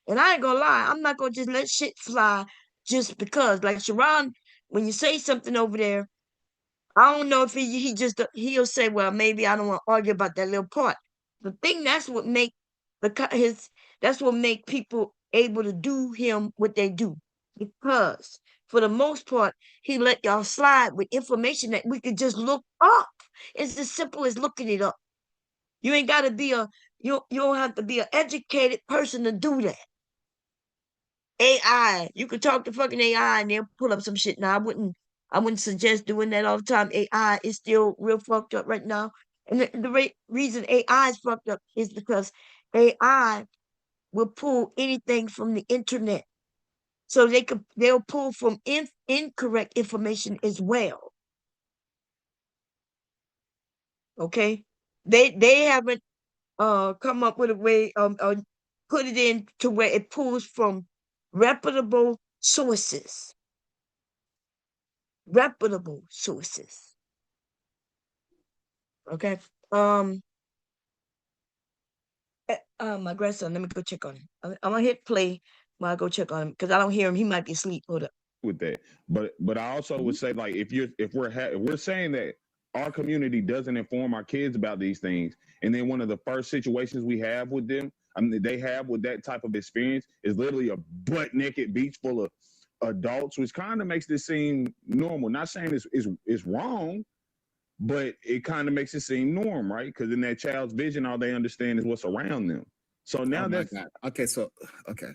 And I ain't gonna lie, I'm not gonna just let shit fly just because. Like Sharon, when you say something over there, I don't know if he'll say, well, maybe I don't want to argue about that little part. The thing that's what make people able to do him what they do. Because for the most part, he let y'all slide with information that we could just look up. It's as simple as looking it up. You ain't gotta be you don't have to be an educated person to do that. AI, you could talk to fucking AI and they'll pull up some shit. Now I wouldn't suggest doing that all the time. AI is still real fucked up right now. And the reason AI is fucked up is because AI will pull anything from the internet. So they'll pull from incorrect information as well. Okay? They haven't come up with a way put it in to where it pulls from reputable sources. Reputable sources. Okay. My grandson, let me go check on him. I'm gonna hit play while I go check on him because I don't hear him. He might be asleep. Hold up. With that, but I also would say, like, if we're saying that our community doesn't inform our kids about these things, and then one of the first situations we have with them, I mean, they have with that type of experience is literally a butt naked beach full of adults, which kind of makes this seem normal. Not saying it's wrong, but it kind of makes it seem norm, right? Because in that child's vision, all they understand is what's around them. So now that's okay. So okay,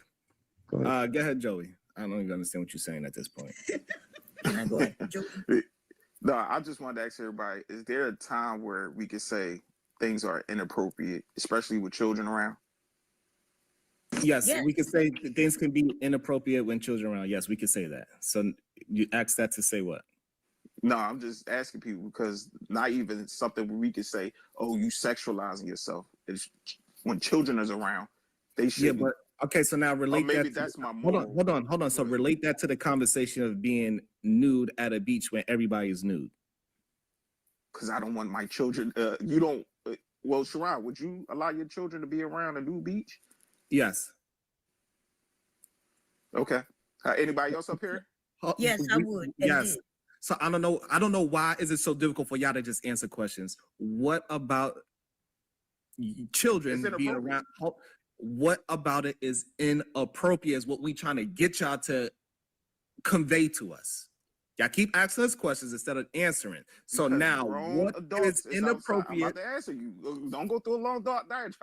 go ahead, Joey. I don't even understand what you're saying at this point. Can I go ahead, Joey? No, I just wanted to ask everybody: is there a time where we could say things are inappropriate, especially with children around? Yes, we could say things can be inappropriate when children are around. Yes, we could say that. So you asked that to say what? No, I'm just asking people because not even something where we could say, "Oh, you sexualizing yourself." It's when children is around, they should. Yeah, but okay. So now relate maybe that. that's my moral. Hold on. So relate that to the conversation of being nude at a beach when everybody is nude. Because I don't want my children. You don't. Well, Sharon, would you allow your children to be around a nude beach? Yes. Okay. Anybody else up here? Yes, I would. Yes. So I don't know why is it so difficult for y'all to just answer questions. What about children being around? What about it is inappropriate is what we trying to get y'all to convey to us. Y'all keep asking us questions instead of answering. So because now what is inappropriate? I'm about to answer you. Don't go through a long diatribe,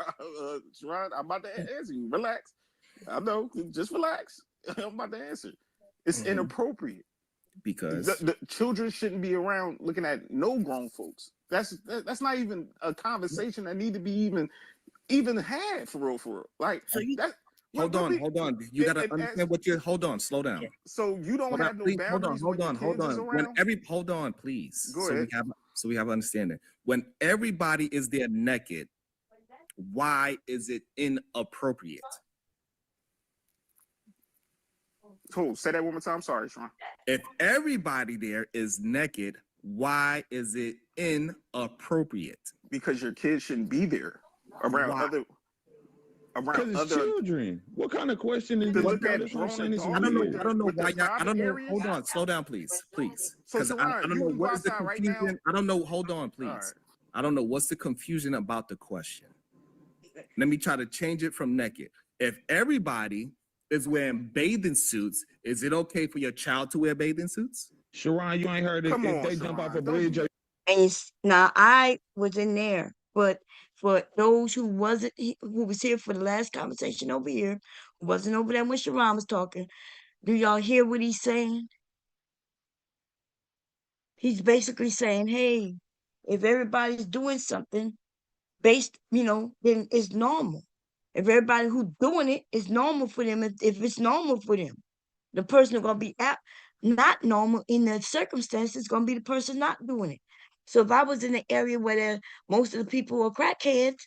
Sharon. I'm about to answer you. Relax. I know. Just relax. I'm about to answer. It's inappropriate. Because the children shouldn't be around looking at no grown folks. That's not even a conversation that need to be even had for real. Like so that. Hold on. You gotta understand what you're. Hold on, slow down. So you don't have no boundaries. Hold on. Hold on, please. Go ahead. So we have understanding. When everybody is there naked, why is it inappropriate? Oh, say that one more time. Sorry, Sean. If everybody there is naked, why is it inappropriate? Because your kids shouldn't be there around other. Because it's children. What kind of question is this? I don't know why y'all. I don't know. Hold on. Slow down, please. Because I don't know what is the confusion. I don't know. Hold on, please. Right. I don't know what's the confusion about the question. Let me try to change it from naked. If everybody is wearing bathing suits, is it okay for your child to wear bathing suits? Sharon, you ain't heard it. If they jump off a bridge. Now I was in there, but for those who was here for the last conversation over here, who wasn't over there when Sharon was talking, do y'all hear what he's saying? He's basically saying, hey, if everybody's doing something based, then it's normal. If everybody who's doing it is normal for them, if it's normal for them, the person who's going to be not normal in the circumstances is going to be the person not doing it. So if I was in an area where most of the people were crackheads,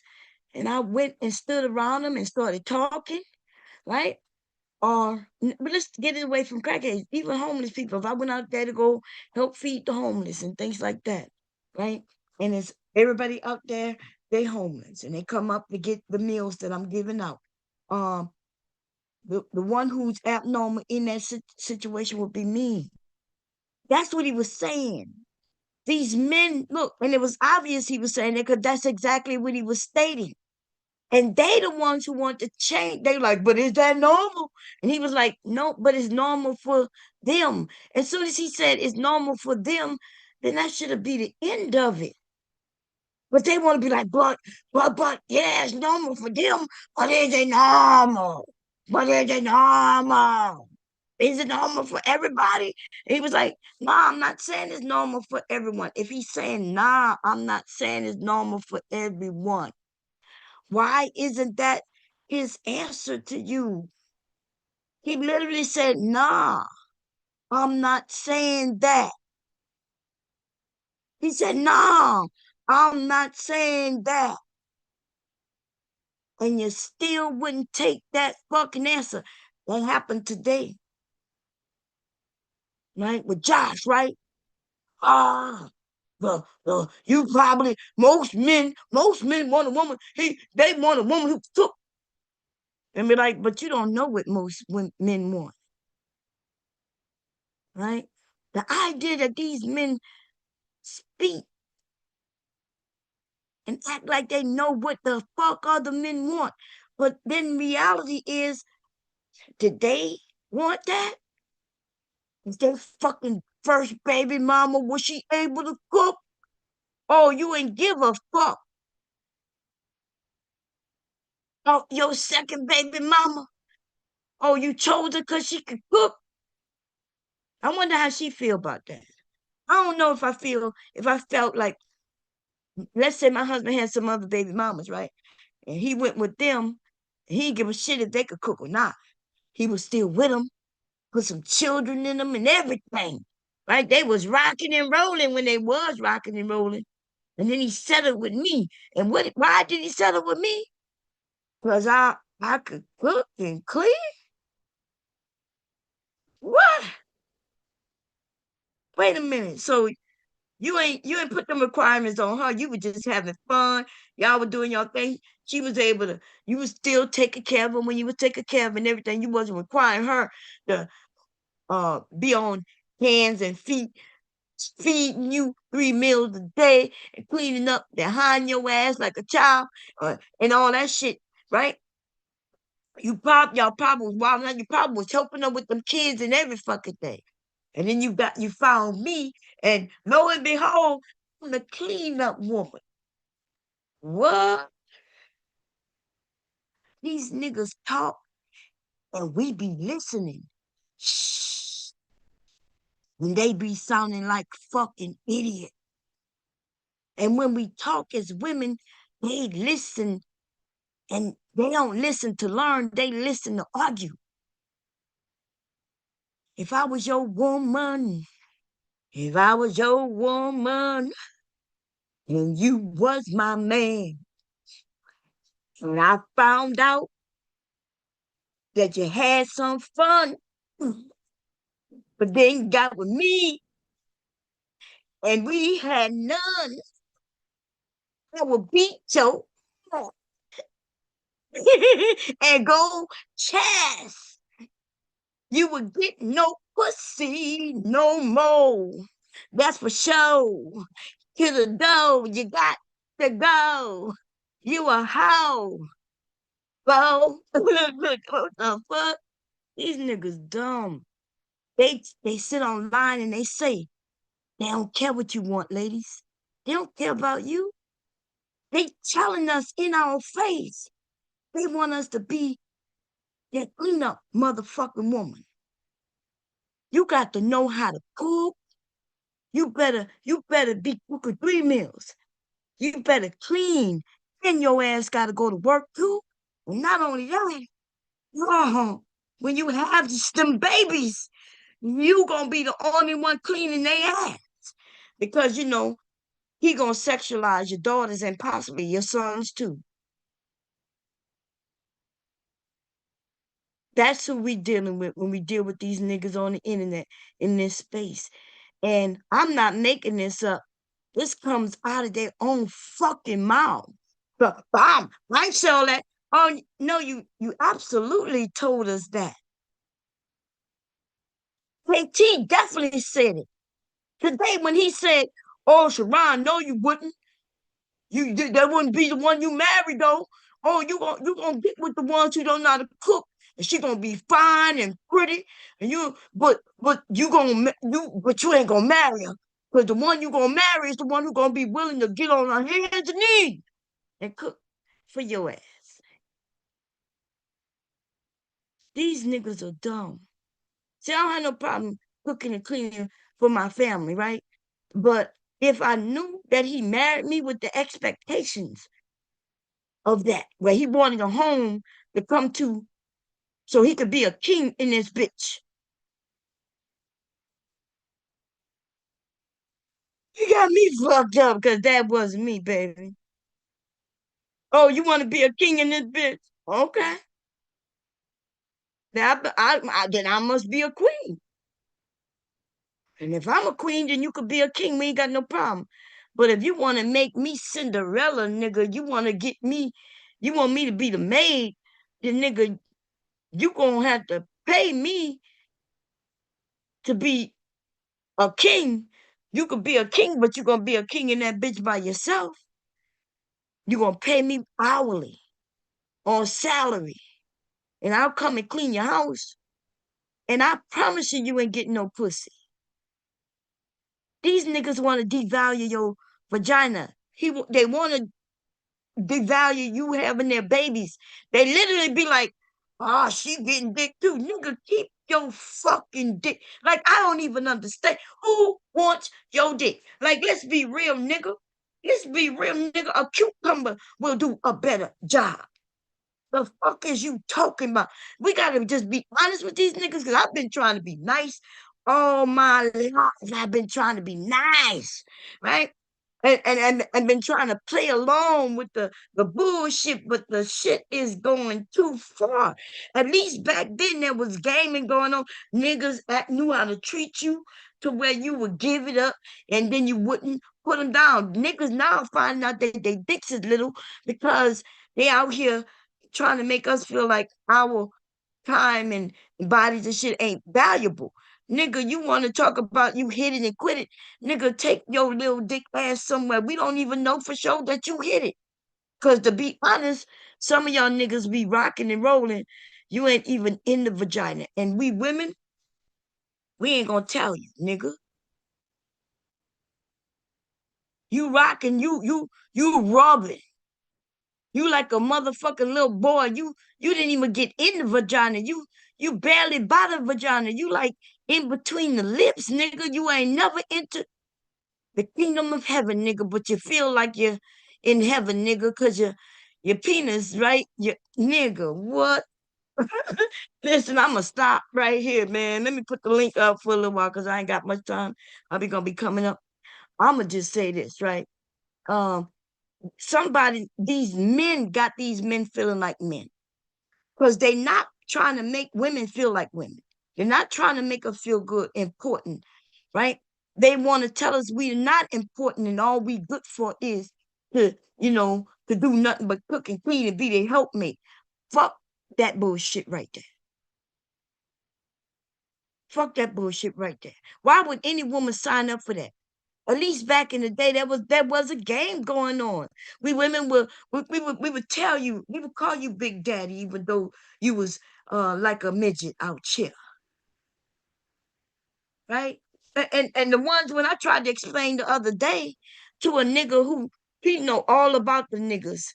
and I went and stood around them and started talking, right? But let's get it away from crackheads, even homeless people. If I went out there to go help feed the homeless and things like that, right? And it's everybody out there, they homeless, and they come up to get the meals that I'm giving out. The one who's abnormal in that situation would be me. That's what he was saying. These men, look, and it was obvious he was saying that because that's exactly what he was stating. And they the ones who want to change. They like, but is that normal? And he was like, no, but it's normal for them. As soon as he said it's normal for them, then that should be the end of it. But they want to be like, but, yeah, it's normal for them, but is it normal? But is it normal? Is it normal for everybody? He was like, nah, I'm not saying it's normal for everyone. If he's saying, nah, I'm not saying it's normal for everyone. Why isn't that his answer to you? He literally said, nah, I'm not saying that. He said, nah, I'm not saying that. And you still wouldn't take that fucking answer. That happened today. Right? With Josh, right? You probably, most men want a woman. They want a woman who took. And be like, but you don't know what most men want. Right? The idea that these men speak and act like they know what the fuck other men want. But then reality is, did they want that? Is their fucking first baby mama, was she able to cook? Oh, you ain't give a fuck. Oh, your second baby mama. Oh, you chose her because she could cook. I wonder how she feel about that. I don't know if I felt like, let's say my husband had some other baby mamas, right? And he went with them, and he didn't give a shit if they could cook or not. He was still with them, put some children in them and everything. Right? They was rocking and rolling when they was rocking and rolling. And then he settled with me. And why did he settle with me? Because I could cook and clean. What? Wait a minute. So you ain't put them requirements on her. You were just having fun. Y'all were doing your thing. She was able to, you was still taking care of them when you was taking care of them and everything. You wasn't requiring her to be on hands and feet, feeding you 3 meals a day and cleaning up behind your ass like a child, and all that shit, right? Y'all probably was wild out. You probably was helping her with them kids and every fucking thing. And then you found me, and lo and behold, I'm the cleanup woman. What? These niggas talk and we be listening. Shh. And they be sounding like fucking idiots. And when we talk as women, they listen, and they don't listen to learn, they listen to argue. If I was your woman, if I was your woman, and you was my man, and I found out that you had some fun, but then you got with me, and we had none, I would beat your and go chest. You would get no pussy no more. That's for sure. To the door, you got to go. You a hoe. Bro. What the fuck? These niggas dumb. They sit online and they say, they don't care what you want, ladies. They don't care about you. They telling us in our face. They want us to be that cleanup motherfucking woman. You got to know how to cook. You better be cooking 3 meals. You better clean. And your ass gotta go to work too. And not only that, when you have them babies, you gonna be the only one cleaning their ass. Because he gonna sexualize your daughters and possibly your sons too. That's who we dealing with when we deal with these niggas on the internet in this space. And I'm not making this up. This comes out of their own fucking mouth. But I saw that. Oh no, you absolutely told us that. KT definitely said it today when he said, "Oh, Sharon, no, you wouldn't. That wouldn't be the one you married though. Oh, you gonna get with the ones who don't know how to cook, and she gonna be fine and pretty, and but you ain't gonna marry her, because the one you gonna marry is the one who gonna be willing to get on her hands and knees and cook for your ass." These niggas are dumb. See, I don't have no problem cooking and cleaning for my family, right? But if I knew that he married me with the expectations of that, where he wanted a home to come to so he could be a king in this bitch. You got me fucked up because that wasn't me, baby. Oh, you want to be a king in this bitch? Okay. Now, then I must be a queen. And if I'm a queen, then you could be a king. We ain't got no problem. But if you want to make me Cinderella, nigga, you want me to be the maid, then nigga, you gonna have to pay me to be a king. You could be a king, but you're gonna be a king in that bitch by yourself. You're gonna pay me hourly on salary, and I'll come and clean your house. And I promise you, you ain't getting no pussy. These niggas want to devalue your vagina. They want to devalue you having their babies. They literally be like, oh, she getting dick too. Nigga, keep your fucking dick. Like, I don't even understand. Who wants your dick? Like, let's be real, nigga. Let's be real, nigga. A cucumber will do a better job. The fuck is you talking about? We gotta just be honest with these niggas, because I've been trying to be nice all my life. I've been trying to be nice, right? And been trying to play along with the bullshit, but the shit is going too far. At least back then there was gaming going on. Niggas knew how to treat you to where you would give it up and then you wouldn't put them down. Niggas now finding out that they dicks is little because they out here trying to make us feel like our time and bodies and shit ain't valuable. Nigga, you want to talk about you hit it and quit it. Nigga, take your little dick ass somewhere. We don't even know for sure that you hit it. Because to be honest, some of y'all niggas be rocking and rolling. You ain't even in the vagina. And we women, we ain't gonna tell you, nigga. You rocking, you rubbing. You like a motherfucking little boy. You didn't even get in the vagina. You barely by the vagina. You like in between the lips, nigga. You ain't never entered the kingdom of heaven, nigga. But you feel like you're in heaven, nigga, because your penis, right? Your nigga, what? Listen, I'ma stop right here, man. Let me put the link up for a little while because I ain't got much time. I'll be gonna be coming up. I'ma just say this, right? These men got these men feeling like men because they not trying to make women feel like women. They're not trying to make us feel good, important, right? They want to tell us we're not important and all we good for is to do nothing but cook and clean and be their helpmate. Fuck that bullshit right there. Fuck that bullshit right there. Why would any woman sign up for that? At least back in the day, there was a game going on. We women we would tell you, we would call you Big Daddy, even though you was like a midget out here. Right? And the ones when I tried to explain the other day to a nigga who he know all about the niggas.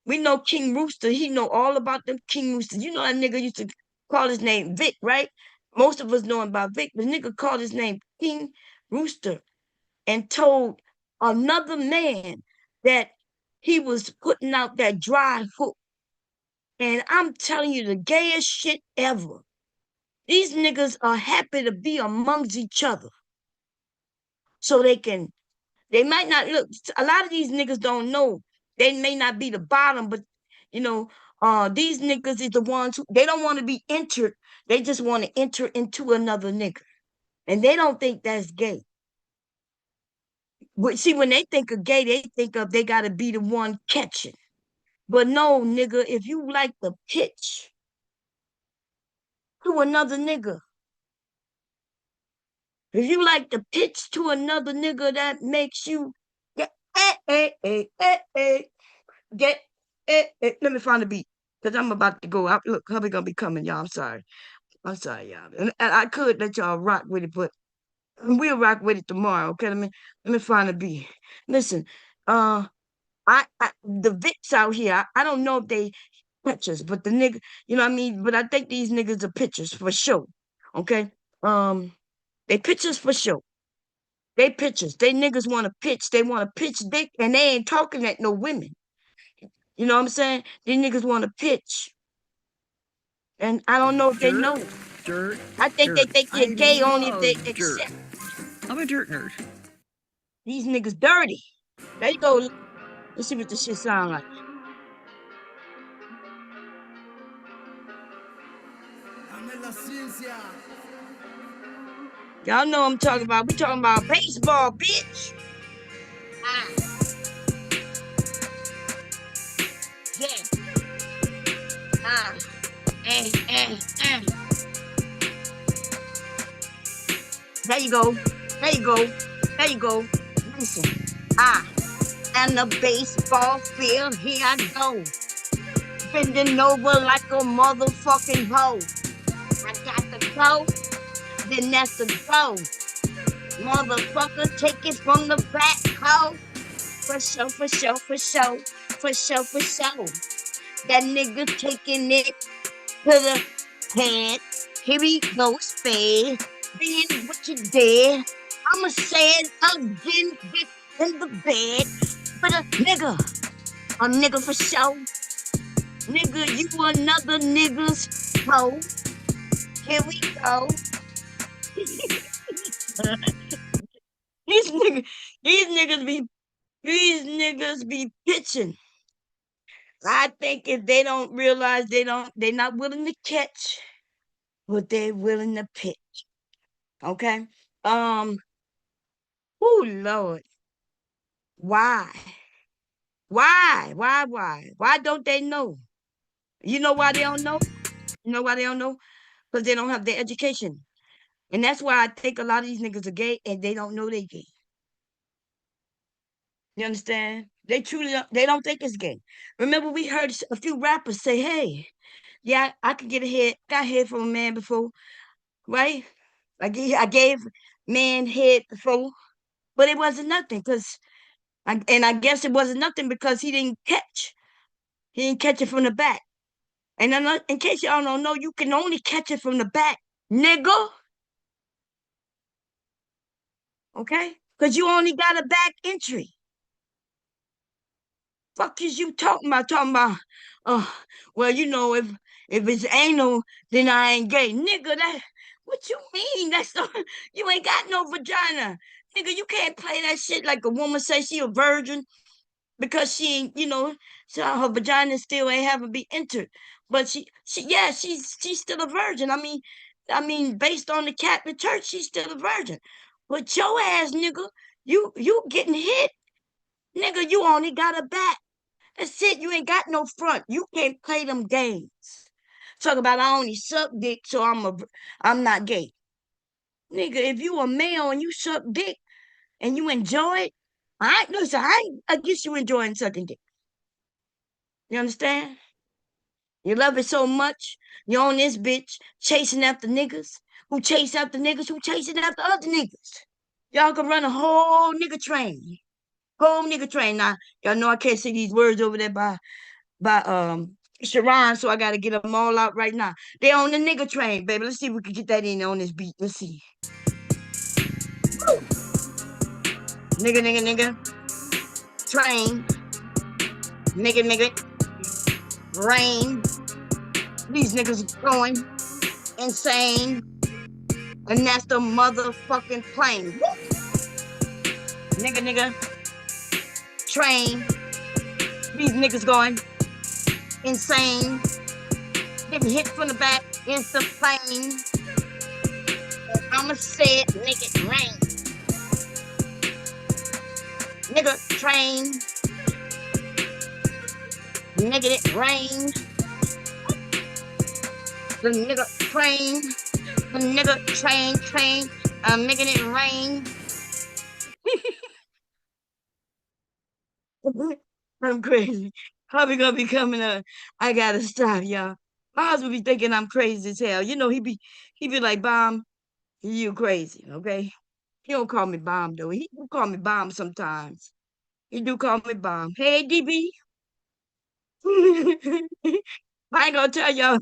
We know King Rooster, he know all about them King Roosters. You know that nigga used to call his name Vic, right? Most of us know about Vic, but the nigga called his name King Rooster and told another man that he was putting out that dry hook. And I'm telling you, the gayest shit ever. These niggas are happy to be amongst each other. So they might not look, a lot of these niggas don't know. They may not be the bottom, but these niggas is the ones who, they don't want to be entered. They just want to enter into another nigga. And they don't think that's gay. But see, when they think of gay, they think of they gotta be the one catching. But no, nigga, if you like the pitch to another nigga, if you like the pitch to another nigga, that makes you get let me find the beat. Because I'm about to go out. Look, hubby gonna be coming, y'all. I'm sorry, y'all. And I could let y'all rock with it, but we'll rock with it tomorrow. Okay, let me find a beat. Listen, the Vicks out here, I don't know if they pictures, but the nigga, you know what I mean? But I think these niggas are pictures for sure. Okay? They pictures for sure. They pictures. They niggas want to pitch. They want to pitch dick, and they ain't talking at no women. You know what I'm saying? These niggas want to pitch. And I don't know if they know. I think they think you're gay only if they accept. I'm a dirt nerd. These niggas dirty. There you go. Let's see what this shit sound like. Y'all know what I'm talking about. We talking about baseball, bitch. Yeah. There you go. There you go. There you go. Listen. And the baseball field, here I go. Bending over like a motherfucking hoe. I got to go, then that's the go. Motherfucker, take it from the back, ho. For sure, for sure, for sure, for sure, for sure. That nigga taking it to the head. Here we go, spade. Being what you did. I'ma say it again, get in the bed. But a nigga for sure. Nigga, you another nigga's hoe. Here we go. these niggas, these niggas be pitching. I think if they don't realize they're not willing to catch, but they're willing to pitch. Okay. Oh Lord. Why? Why don't they know? You know why they don't know? You know why they don't know? Because they don't have the education. And that's why I think a lot of these niggas are gay and they don't know they gay. You understand? They truly they don't think it's gay. Remember, we heard a few rappers say, hey, yeah, I could get a head, got head from a man before, right? I gave man head before, but it wasn't nothing because I guess it wasn't nothing because he didn't catch. He didn't catch it from the back. And then, in case y'all don't know, you can only catch it from the back, nigga. Okay? Because you only got a back entry. Fuck is you talking about? Well, you know, if it's anal, then I ain't gay. Nigga, what you mean? You ain't got no vagina. Nigga, you can't play that shit like a woman say she a virgin because she ain't, so her vagina still ain't haven't be entered. But she's still a virgin. I mean, based on the Catholic Church, she's still a virgin. But your ass, nigga, you getting hit. Nigga, you only got a back. That's it. You ain't got no front. You can't play them games. Talk about I only suck dick, so I'm not gay. Nigga, if you a male and you suck dick and you enjoy it, I guess you enjoying sucking dick. You understand? You love it so much, you on this bitch chasing after niggas who chase after niggas who chasing after other niggas. Y'all can run a whole nigga train. Whole nigga train. Now, y'all know I can't say these words over there by Sharon, so I gotta get them all out right now. They on the nigga train, baby. Let's see if we can get that in on this beat. Let's see. Woo. Nigga. Train. Nigga. Rain. These niggas going insane. And that's the motherfucking plane. Woo. Nigga. Train. These niggas going insane. Getting hit from the back. It's the plane. And I'ma say it, make it rain. Nigga, train. Nigga, it rain. The nigga train. The nigga train. I'm making it rain. I'm crazy. Probably gonna be coming up. I gotta stop, y'all. My husband be thinking I'm crazy as hell. He be like, Bomb, you crazy, okay? He don't call me Bomb though. He do call me Bomb sometimes. He do call me Bomb. Hey, DB. I ain't gonna tell y'all.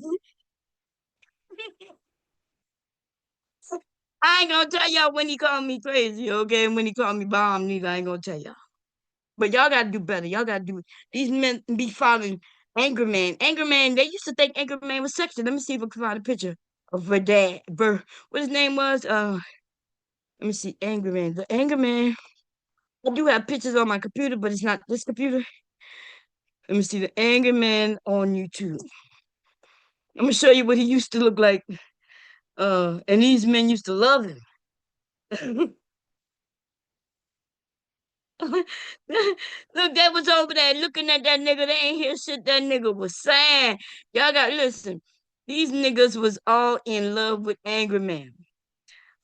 I ain't gonna tell y'all when he called me crazy, okay? And when he called me Bomb, neither. I ain't gonna tell y'all. But y'all gotta do better. Y'all gotta do. These men be following Angry Man. Angry Man, they used to think Angry Man was sexy. Let me see if I can find a picture of her dad. What his name was? Let me see. Angry Man. The Angry Man. I do have pictures on my computer, but it's not this computer. Let me see the Angry Man on YouTube. I'm gonna show you what he used to look like. And these men used to love him. Look, that was over there looking at that nigga. They ain't hear shit that nigga was saying. Y'all got listen. These niggas was all in love with Angry Man.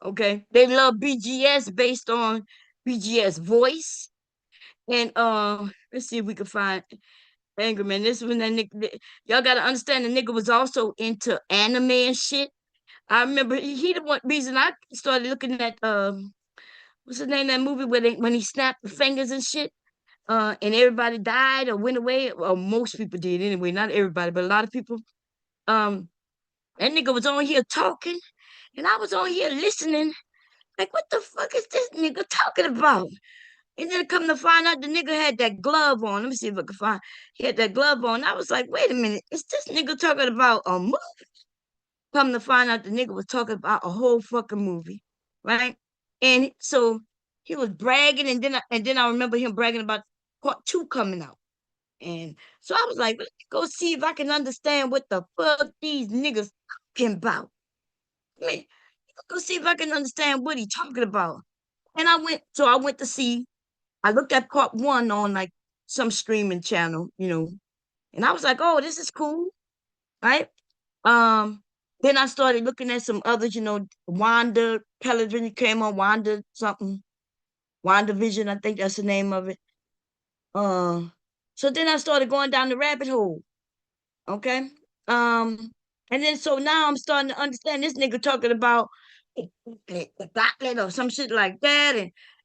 Okay, they love BGS based on BGS voice. And let's see if we can find Angry Man. This was that nigga. Y'all gotta understand the nigga was also into anime and shit. I remember he the one reason I started looking at what's the name of that movie where when he snapped the fingers and shit, and everybody died or went away, or most people did anyway, not everybody, but a lot of people. Um, that nigga was on here talking, and I was on here listening. Like, what the fuck is this nigga talking about? And then come to find out the nigga had that glove on. Let me see if I can find. He had that glove on. I was like, wait a minute, is this nigga talking about a movie? Come to find out the nigga was talking about a whole fucking movie, right? And so he was bragging, and then I remember him bragging about part 2 coming out. And so I was like, let me go see if I can understand what the fuck these niggas talking about. I mean, go see if I can understand what he talking about. And I went to see, I looked at part 1 on like some streaming channel, and I was like, oh, this is cool, right? Um, then I started looking at some others, Wanda television came on, Wanda something, Wanda Vision, I think that's the name of it. So then I started going down the rabbit hole. Okay. And then so now I'm starting to understand this nigga talking about the gauntlet or some shit like that.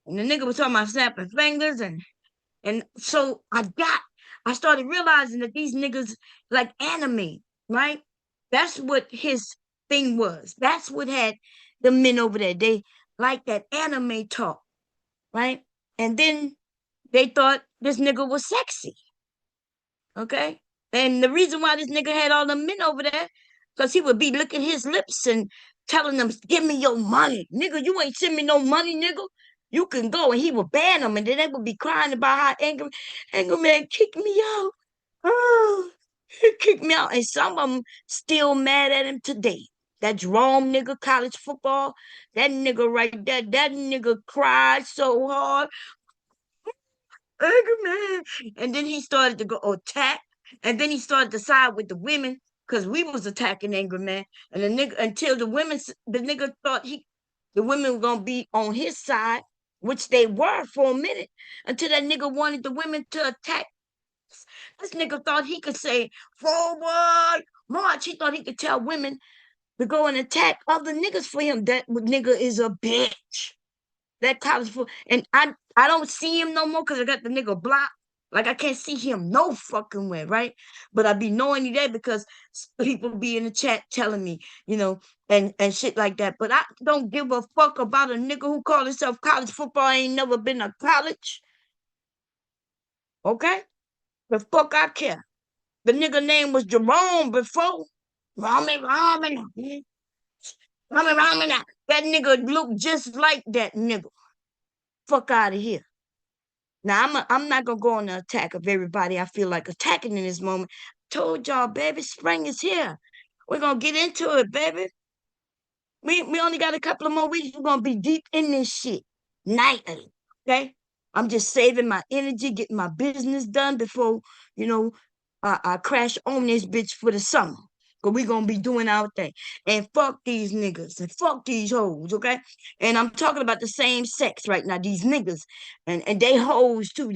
And the nigga was talking about snapping fingers and so I started realizing that these niggas like anime, right? That's what his thing was. That's what had the men over there. They like that anime talk, right? And then they thought this nigga was sexy. Okay. And the reason why this nigga had all the men over there, because he would be licking his lips and telling them, give me your money. Nigga, you ain't send me no money, nigga. You can go. And he would ban them. And then they would be crying about how Angry Man kicked me out. Oh, he kicked me out. And some of them still mad at him today. That Jerome nigga, college football, that nigga right there, that nigga cried so hard. Angry Man. And then he started to go attack. And then he started to side with the women because we was attacking Angry Man. And the nigga, until the nigga thought the women were gonna be on his side, which they were for a minute, until that nigga wanted the women to attack. This nigga thought he could say, forward, march. He thought he could tell women to go and attack other niggas for him. That nigga is a bitch. That college fool. And I don't see him no more because I got the nigga blocked. Like I can't see him no fucking way, right? But I be knowing he there because people be in the chat telling me, and shit like that. But I don't give a fuck about a nigga who call himself college football ain't never been to college. Okay? The fuck I care. The nigga name was Jerome before. Ramen. That nigga look just like that nigga. Fuck out of here. Now I'm not gonna go on the attack of everybody I feel like attacking in this moment. Told y'all, baby, spring is here. We're gonna get into it, baby. We only got a couple of more weeks. We're gonna be deep in this shit nightly. Okay? I'm just saving my energy, getting my business done before, I crash on this bitch for the summer. Cause we gonna be doing our thing. And fuck these niggas and fuck these hoes, okay? And I'm talking about the same sex right now, these niggas. And they hoes too,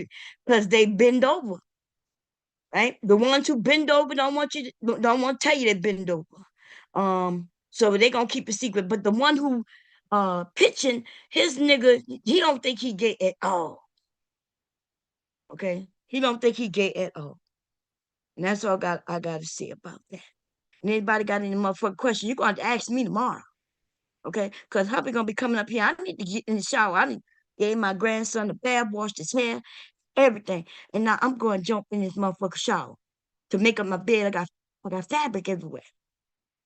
because they bend over. Right? The ones who bend over don't want to tell you they bend over. So they gonna keep it secret. But the one who pitching his nigga, he don't think he gay at all. Okay? He don't think he gay at all. And that's all I got to say about that. And anybody got any motherfucking question, you're going to ask me tomorrow. Okay? Because hubby going to be coming up here. I need to get in the shower. I gave my grandson a bath, washed his hair, everything. And now I'm going to jump in this motherfucking shower to make up my bed. I got fabric everywhere.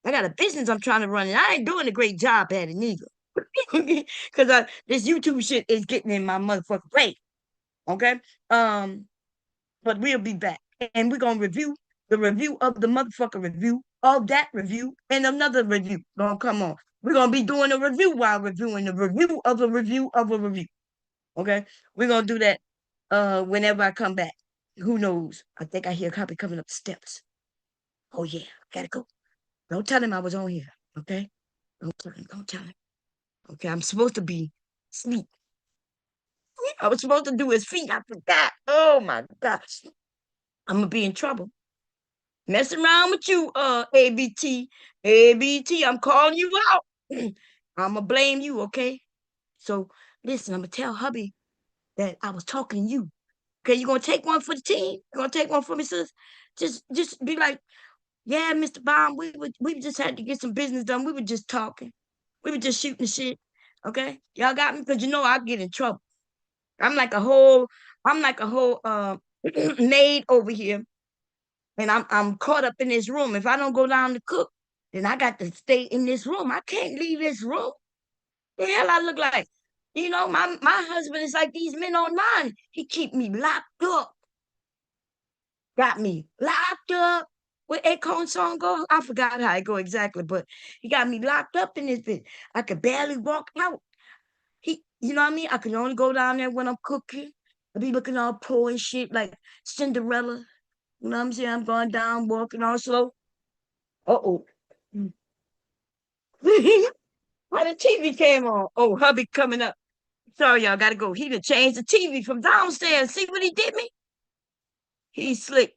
I got a business I'm trying to run, and I ain't doing a great job at it neither. Because this YouTube shit is getting in my motherfucking way. Okay? But we'll be back. And we're going to review the review of the motherfucking review of that review and another review. Gonna come on. We're going to be doing a review while reviewing the review of a review of a review. Okay? We're going to do that whenever I come back. Who knows? I think I hear a copy coming up the steps. Oh, yeah. Gotta go. Don't tell him I was on here. Okay? Don't tell him. Okay? I'm supposed to be asleep. I was supposed to do his feet. I forgot. Oh, my gosh. I'm going to be in trouble. Messing around with you, ABT. ABT, I'm calling you out. I'm gonna blame you, okay? So listen, I'm gonna tell hubby that I was talking to you. Okay, you gonna take one for the team? You gonna take one for me, sis? Just be like, yeah, Mr. Baum, we just had to get some business done. We were just talking. We were just shooting shit. Okay? Y'all got me? Because you know I get in trouble. I'm like a whole maid over here. And I'm caught up in this room. If I don't go down to cook, then I got to stay in this room. I can't leave this room. The hell I look like? You know, my husband is like these men online. He keep me locked up. Got me locked up. What Akon song go? I forgot how it go exactly, but he got me locked up in this bitch. I could barely walk out. You know what I mean? I can only go down there when I'm cooking. I be looking all poor and shit like Cinderella. You know what I'm saying? I'm going down, walking all slow. Uh-oh. Why the TV came on? Oh, hubby coming up. Sorry, y'all gotta go. He done changed the TV from downstairs. See what he did me? He's slick.